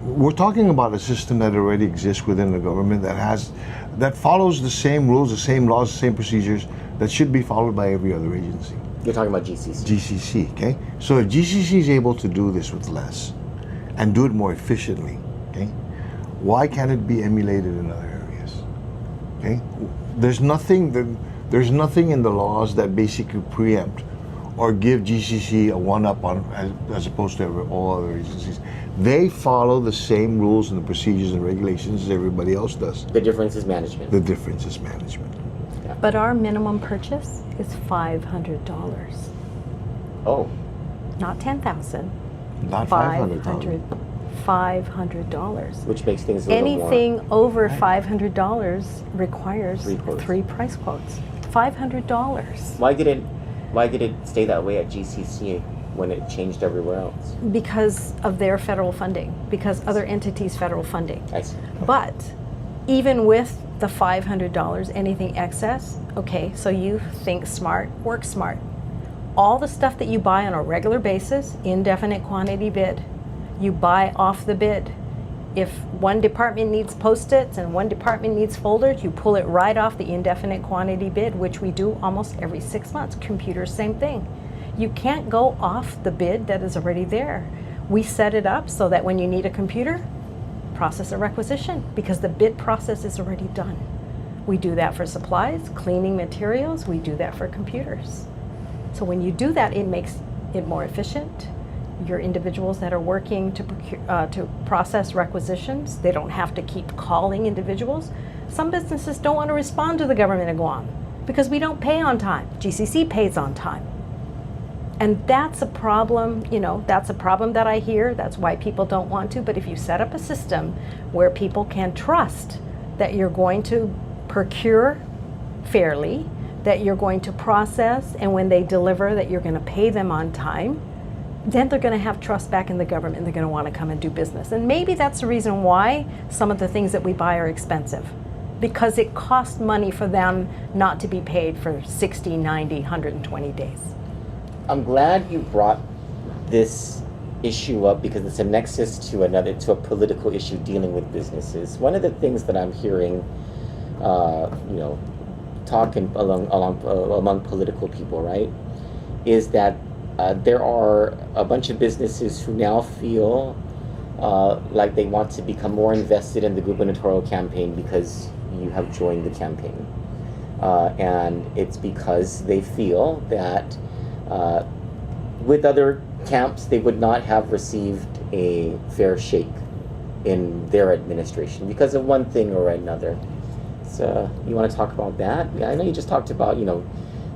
we're talking about a system that already exists within the government that follows the same rules, the same laws, the same procedures that should be followed by every other agency. You're talking about GCC. GCC, okay? So if GCC is able to do this with less and do it more efficiently, okay, why can't it be emulated in other areas? Okay? There's nothing in the laws that basically preempt or give GCC a one-up on as opposed to all other agencies. They follow the same rules and the procedures and regulations as everybody else does. The difference is management. The difference is management. Yeah. But our minimum purchase is $500. Oh. Not $10,000. Not $500. $500. Which makes things a little Anything more. over $500 requires 3 price quotes. $500. Why did it stay that way at GCC when it changed everywhere else? Because of their federal funding, because other entities' federal funding. I see. But even with the $500, anything excess, okay, so you think smart, work smart. All the stuff that you buy on a regular basis, indefinite quantity bid, you buy off the bid. If one department needs Post-its and one department needs folders, you pull it right off the indefinite quantity bid, which we do almost every 6 months. Computers, same thing. You can't go off the bid that is already there. We set it up so that when you need a computer, process a requisition, because the bid process is already done. We do that for supplies, cleaning materials, we do that for computers. So when you do that, it makes it more efficient. Your individuals that are working to process requisitions, they don't have to keep calling individuals. Some businesses don't want to respond to the government of Guam because we don't pay on time. GCC pays on time. And that's a problem, that's a problem that I hear. That's why people don't want to. But if you set up a system where people can trust that you're going to procure fairly, that you're going to process, and when they deliver that you're going to pay them on time, then they're going to have trust back in the government and they're going to want to come and do business. And maybe that's the reason why some of the things that we buy are expensive, because it costs money for them not to be paid for 60, 90, 120 days. I'm glad you brought this issue up because it's a nexus to a political issue dealing with businesses. One of the things that I'm hearing, talking among political people, right, is that there are a bunch of businesses who now feel like they want to become more invested in the gubernatorial campaign because you have joined the campaign. And it's because they feel that with other camps, they would not have received a fair shake in their administration because of one thing or another. So you want to talk about that? Yeah, I know you just talked about,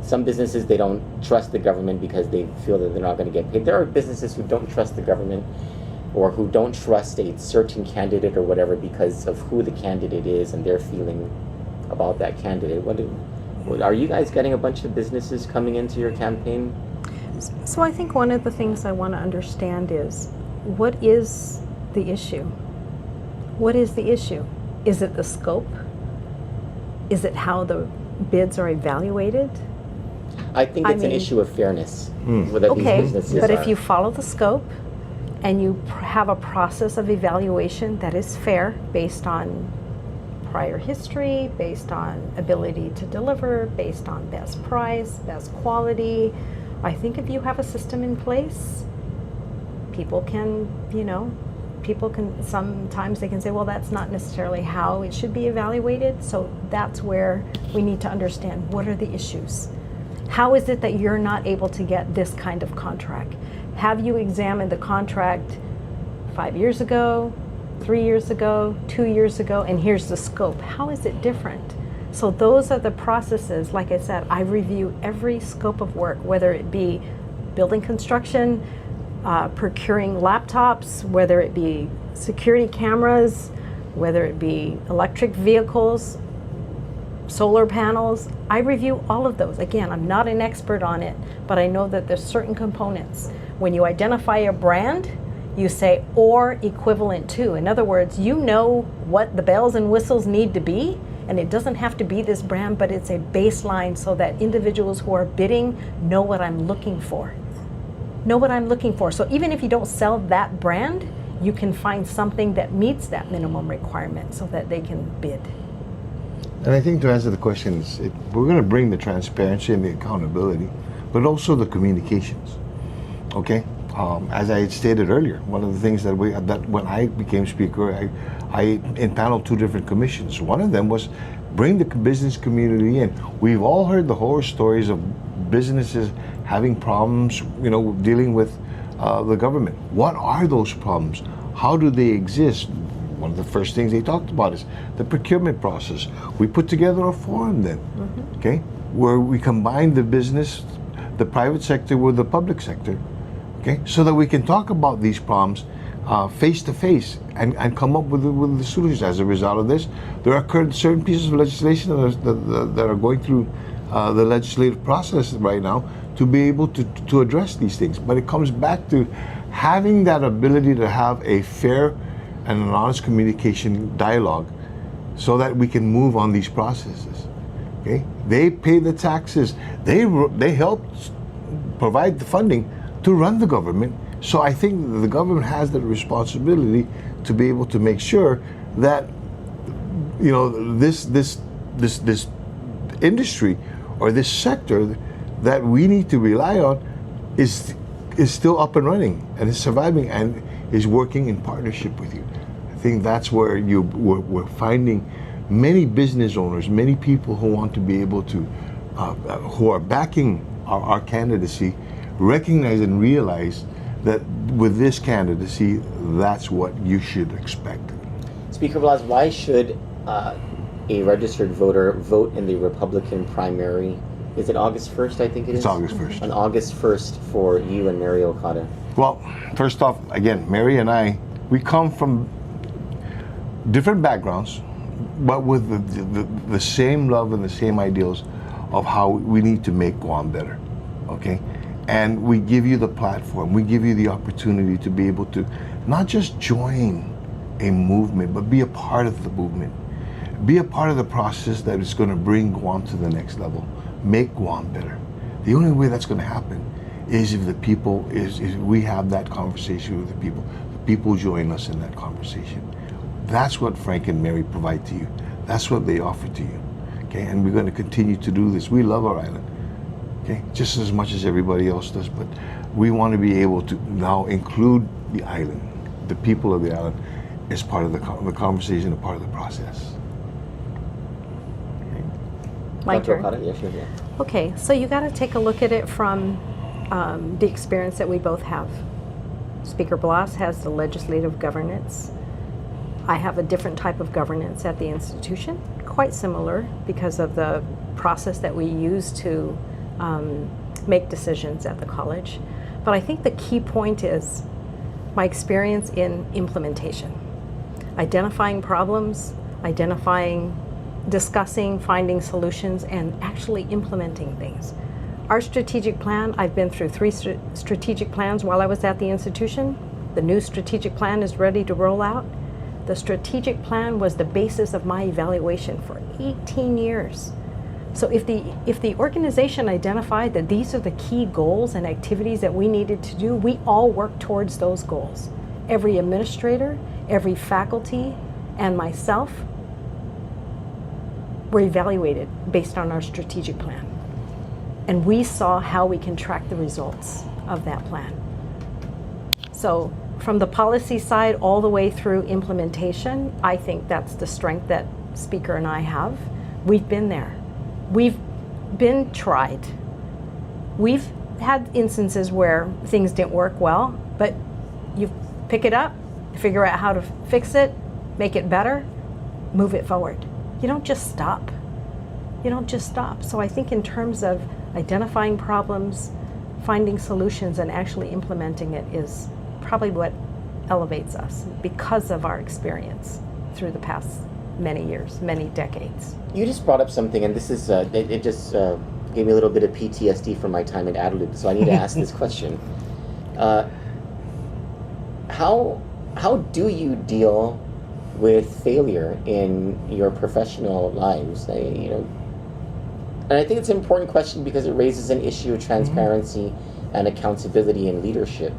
some businesses, they don't trust the government because they feel that they're not going to get paid. There are businesses who don't trust the government or who don't trust a certain candidate or whatever because of who the candidate is and their feeling about that candidate. Are you guys getting a bunch of businesses coming into your campaign? So I think one of the things I want to understand is, what is the issue? What is the issue? Is it the scope? Is it how the bids are evaluated? I think it's an issue of fairness. That Okay, these businesses but are. if you follow the scope and you have a process of evaluation that is fair based on prior history, based on ability to deliver, based on best price, best quality, I think if you have a system in place, people can, sometimes they can say, well, that's not necessarily how it should be evaluated. So that's where we need to understand, what are the issues? How is it that you're not able to get this kind of contract? Have you examined the contract 5 years ago, 3 years ago, 2 years ago, and here's the scope? How is it different? So those are the processes. Like I said, I review every scope of work, whether it be building construction, procuring laptops, whether it be security cameras, whether it be electric vehicles, solar panels. I review all of those. Again, I'm not an expert on it, but I know that there's certain components. When you identify a brand, you say, or equivalent to. In other words, you know what the bells and whistles need to be, and it doesn't have to be this brand, but it's a baseline so that individuals who are bidding know what I'm looking for. Know what I'm looking for. So even if you don't sell that brand, you can find something that meets that minimum requirement so that they can bid. And I think to answer the question, we're going to bring the transparency and the accountability, but also the communications. Okay, as I had stated earlier, one of the things that when I became speaker, I impaneled 2 different commissions. One of them was bring the business community in. We've all heard the horror stories of businesses having problems, dealing with the government. What are those problems? How do they exist? One of the first things they talked about is the procurement process. We put together a forum then, okay, where we combine the business, the private sector with the public sector, okay, so that we can talk about these problems face to face and come up with the solutions. As a result of this, there are certain pieces of legislation that are going through the legislative process right now to be able to address these things. But it comes back to having that ability to have a fair and an honest communication dialogue so that we can move on these processes. Okay? They pay the taxes. They help provide the funding to run the government. So I think the government has the responsibility to be able to make sure that this industry or this sector that we need to rely on is still up and running and is surviving and is working in partnership with you. I think that's where we're finding many business owners, many people who want to be able to, who are backing our candidacy, recognize and realize that with this candidacy, that's what you should expect. Speaker Blas, why should a registered voter vote in the Republican primary? Is it August 1st, I think it is? It's August 1st. On August 1st for you and Mary Okada. Well, first off, again, Mary and I, we come from different backgrounds, but with the same love and the same ideals of how we need to make Guam better, okay? And we give you the platform, we give you the opportunity to be able to not just join a movement, but be a part of the movement. Be a part of the process that is going to bring Guam to the next level, make Guam better. The only way that's going to happen is if the people, is we have that conversation with the people join us in that conversation. That's what Frank and Mary provide to you. That's what they offer to you, okay? And we're going to continue to do this. We love our island, okay? Just as much as everybody else does, but we want to be able to now include the island, the people of the island, as part of the conversation, a part of the process. My turn. Yes, yeah. Okay, so you got to take a look at it from the experience that we both have. Speaker Blas has the legislative governance. I have a different type of governance at the institution, quite similar because of the process that we use to make decisions at the college. But I think the key point is my experience in implementation, identifying problems, discussing, finding solutions, and actually implementing things. Our strategic plan, I've been through 3 strategic plans while I was at the institution. The new strategic plan is ready to roll out. The strategic plan was the basis of my evaluation for 18 years. So if the organization identified that these are the key goals and activities that we needed to do, we all worked towards those goals. Every administrator, every faculty, and myself were evaluated based on our strategic plan. And we saw how we can track the results of that plan. So from the policy side all the way through implementation, I think that's the strength that Speaker and I have. We've been there. We've been tried. We've had instances where things didn't work well, but you pick it up, figure out how to fix it, make it better, move it forward. You don't just stop. You don't just stop. So I think in terms of identifying problems, finding solutions, and actually implementing it is probably what elevates us because of our experience through the past many years, many decades. You just brought up something, and this is, it just gave me a little bit of PTSD from my time at Adelup, so I need to ask this question. How do you deal with failure in your professional lives? And I think it's an important question because it raises an issue of transparency and accountability in leadership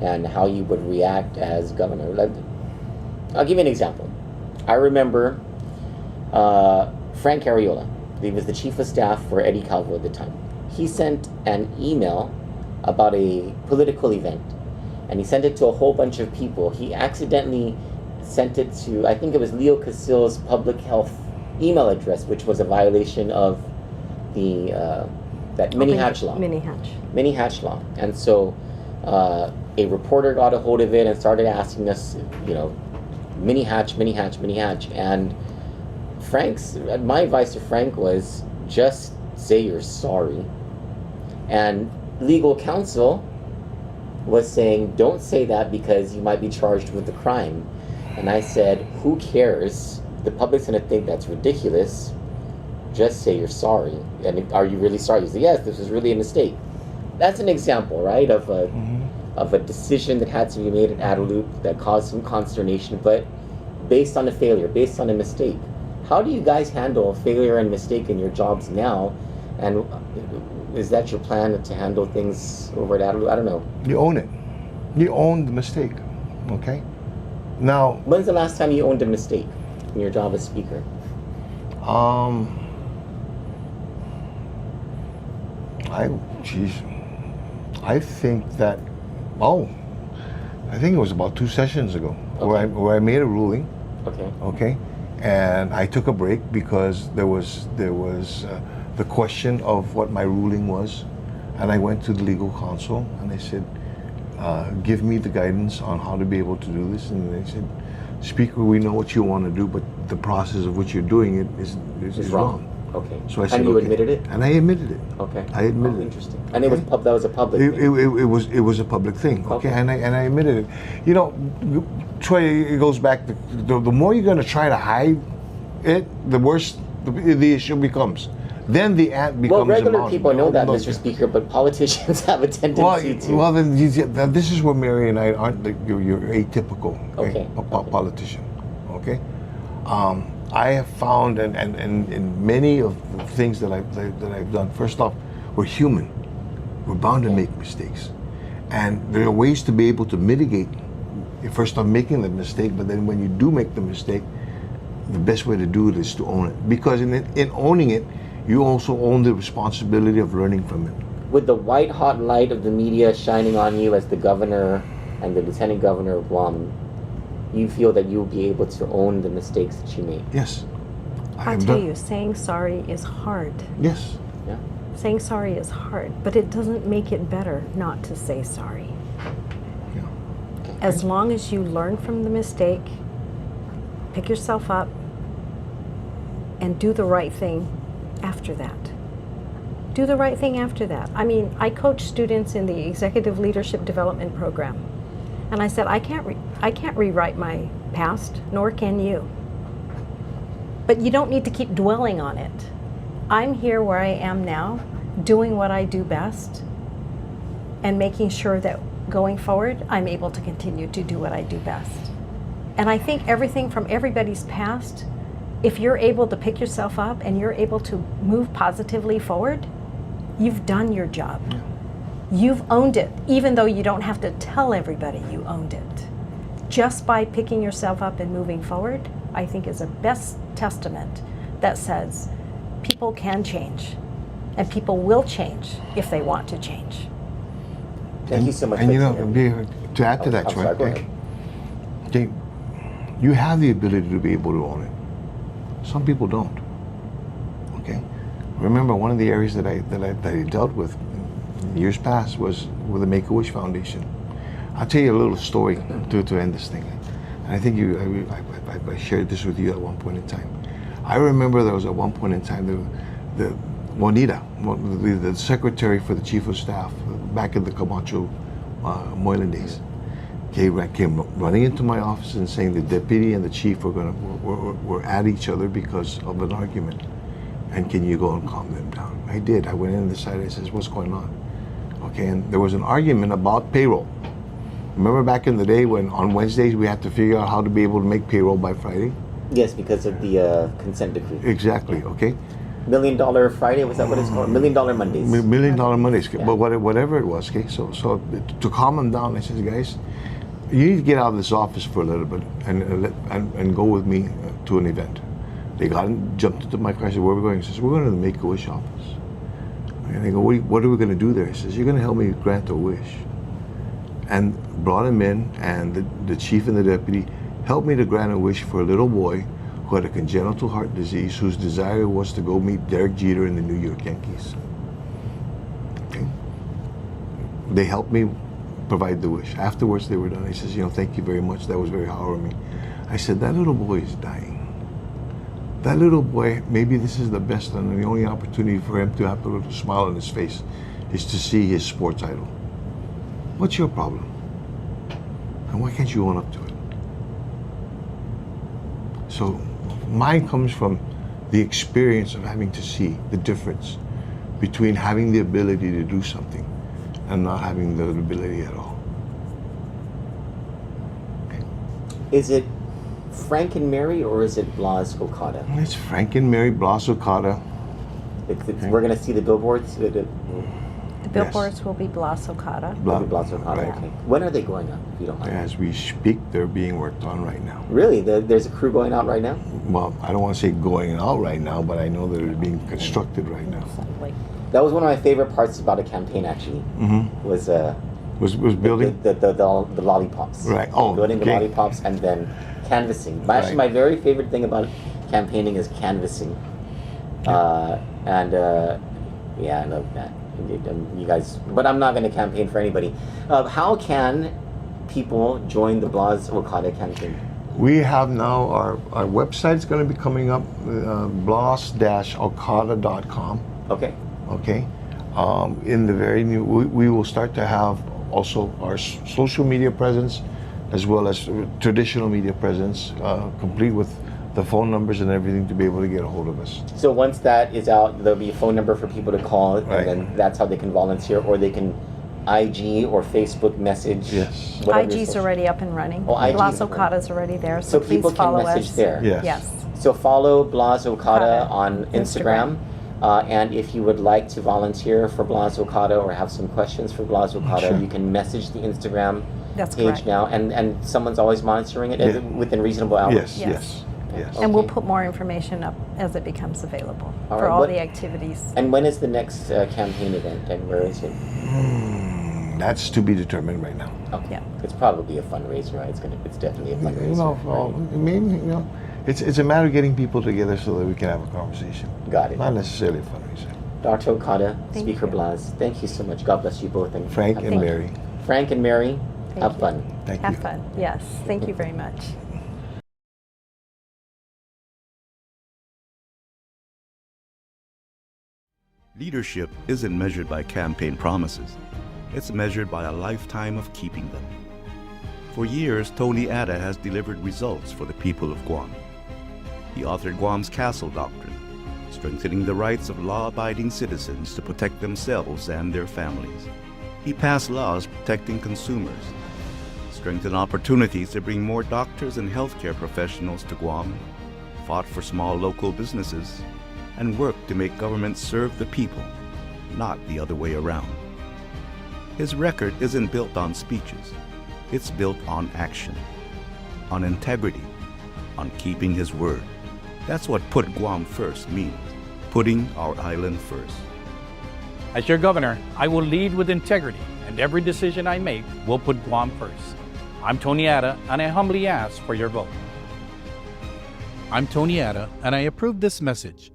and how you would react as governor. I'll give you an example. I remember Frank Ariola, he was the chief of staff for Eddie Calvo at the time. He sent an email about a political event, and he sent it to a whole bunch of people. He accidentally sent it to, I think it was Leo Casil's public health email address, which was a violation of the that mini hatch law. Mini hatch law. And so a reporter got a hold of it and started asking us, mini hatch. And my advice to Frank was just say you're sorry. And legal counsel was saying, don't say that because you might be charged with the crime. And I said, who cares? The public's gonna think that's ridiculous. Just say you're sorry. And are you really sorry? He said, yes, this was really a mistake. That's an example, right, of a decision that had to be made at Adelup that caused some consternation, but based on a failure, based on a mistake. How do you guys handle failure and mistake in your jobs now? And is that your plan to handle things over at Adelup? I don't know. You own it. You own the mistake, okay? Now, when's the last time you owned a mistake in your job as speaker? I think that, I think it was about 2 sessions ago, okay, where I made a ruling. Okay. And I took a break because there was the question of what my ruling was, and I went to the legal counsel and I said, give me the guidance on how to be able to do this. And they said, Speaker, we know what you want to do, but the process of which you're doing it is wrong. Okay. So I said, and you admitted it? And I admitted it. Okay. I admitted it. Interesting. And it was that was a public thing. It was a public thing. Okay. And I admitted it. Troy, it goes back to the more you're going to try to hide it, the worse the issue becomes. Then the ant becomes. Well, regular people know that, Mr. Speaker, but politicians have a tendency to. Well, then this is where Mary and I aren't your atypical politician. Okay. I have found, and in many of the things that I've done, first off, we're human. We're bound to make mistakes. And there are ways to be able to mitigate, first off, making the mistake, but then when you do make the mistake, the best way to do it is to own it. Because in owning it, you also own the responsibility of learning from it. With the white hot light of the media shining on you as the governor and the lieutenant governor of Guam, you feel that you'll be able to own the mistakes that you made? Yes. I'll tell you, saying sorry is hard. Yes. Yeah. Saying sorry is hard, but it doesn't make it better not to say sorry. Yeah. As long as you learn from the mistake, pick yourself up, and do the right thing after that. Do the right thing after that. I mean, I coach students in the Executive Leadership Development Program. And I said, I can't rewrite my past, nor can you. But you don't need to keep dwelling on it. I'm here where I am now, doing what I do best, and making sure that going forward, I'm able to continue to do what I do best. And I think everything from everybody's past, if you're able to pick yourself up and you're able to move positively forward, you've done your job. Yeah. You've owned it, even though you don't have to tell everybody you owned it. Just by picking yourself up and moving forward, I think is a best testament that says people can change and people will change if they want to change. Thank you so much. And to add to that, Troy, okay, you have the ability to be able to own it. Some people don't. Okay, remember one of the areas that I dealt with in years past was with the Make-A-Wish Foundation. I'll tell you a little story to end this thing. And I think I shared this with you at one point in time. I remember there was at one point in time the Juanita, the secretary for the chief of staff, back in the Camacho Moylan days, came running into my office and saying the deputy and the chief were at each other because of an argument. And can you go and calm them down? I did. I went in and decided, I says, what's going on? Okay, and there was an argument about payroll. Remember back in the day when on Wednesdays we had to figure out how to be able to make payroll by Friday? Yes, because of the consent decree. Exactly, okay. $1 Million Friday, was that what it's called? $1 Million Mondays. $1 Million Mondays, Yeah. but whatever it was, okay. So to calm them down, I said, guys, you need to get out of this office for a little bit and go with me to an event. They jumped into my car. I said, where are we going? He says, we're going to the Make-A-Wish office. And I go, what are we going to do there? He says, you're going to help me grant a wish. And brought him in, and the chief and the deputy helped me to grant a wish for a little boy who had a congenital heart disease, whose desire was to go meet Derek Jeter in the New York Yankees. Okay. They helped me provide the wish. Afterwards, they were done. He says, thank you very much. That was very heartwarming. I said, that little boy is dying. That little boy, maybe this is the best and the only opportunity for him to have a little smile on his face is to see his sports idol. What's your problem? And why can't you own up to it? So mine comes from the experience of having to see the difference between having the ability to do something and not having the ability at all. Okay. Is it Frank and Mary, or is it Blas Okada? It's Frank and Mary, Blas Okada. We're going to see the billboards? The billboards will be Blas Okada. Blas Okada, right. okay. When are they going up, if you don't mind? As we speak, they're being worked on right now. Really? There's a crew going out right now? Well, I don't want to say going out right now, but I know that they're being constructed right now. That was one of my favorite parts about a campaign, actually. Was building the lollipops. Right. Oh, building okay. the lollipops and then canvassing. But actually, my very favorite thing about campaigning is canvassing. Yeah, I love that. You guys, but I'm not going to campaign for anybody. How can people join the Blas Okada campaign? We have now our website's going to be coming up, blas-okada.com. Okay. Okay. In the very new, we will start to have also our social media presence, as well as traditional media presence, complete with the phone numbers and everything to be able to get a hold of us. So once that is out, there'll be a phone number for people to call, right. And then that's how they can volunteer, or they can IG or Facebook message. Yes. IG's already up and running. Blas Okada's already there, so please people follow can message us. there. Yes. So follow Blas Okada on Instagram. And if you would like to volunteer for Blas Okada or have some questions for Blas Okada, Sure. you can message the Instagram That's page correct. now, and someone's always monitoring it within reasonable hours. Yes. And we'll put more information up as it becomes available for all the activities. And when is the next campaign event, and where is it? That's to be determined right now. Okay. Yeah. It's probably a fundraiser, right? It's definitely a fundraiser. It's a matter of getting people together so that we can have a conversation. Got it. Not necessarily a fundraiser. Dr. Okada, Speaker Blas, thank you so much. God bless you both. And Frank and Mary. Frank and Mary, Thank have you. fun. Thank you. Have fun. Yes. Thank you very much. Leadership isn't measured by campaign promises. It's measured by a lifetime of keeping them. For years, Tony Atta has delivered results for the people of Guam. He authored Guam's Castle Doctrine, strengthening the rights of law-abiding citizens to protect themselves and their families. He passed laws protecting consumers, strengthened opportunities to bring more doctors and healthcare professionals to Guam, fought for small local businesses, and worked to make government serve the people, not the other way around. His record isn't built on speeches. It's built on action, on integrity, on keeping his word. That's what put Guam first means, putting our island first. As your governor, I will lead with integrity, and every decision I make will put Guam first. I'm Tony Atta, and I humbly ask for your vote. I'm Tony Atta, and I approve this message.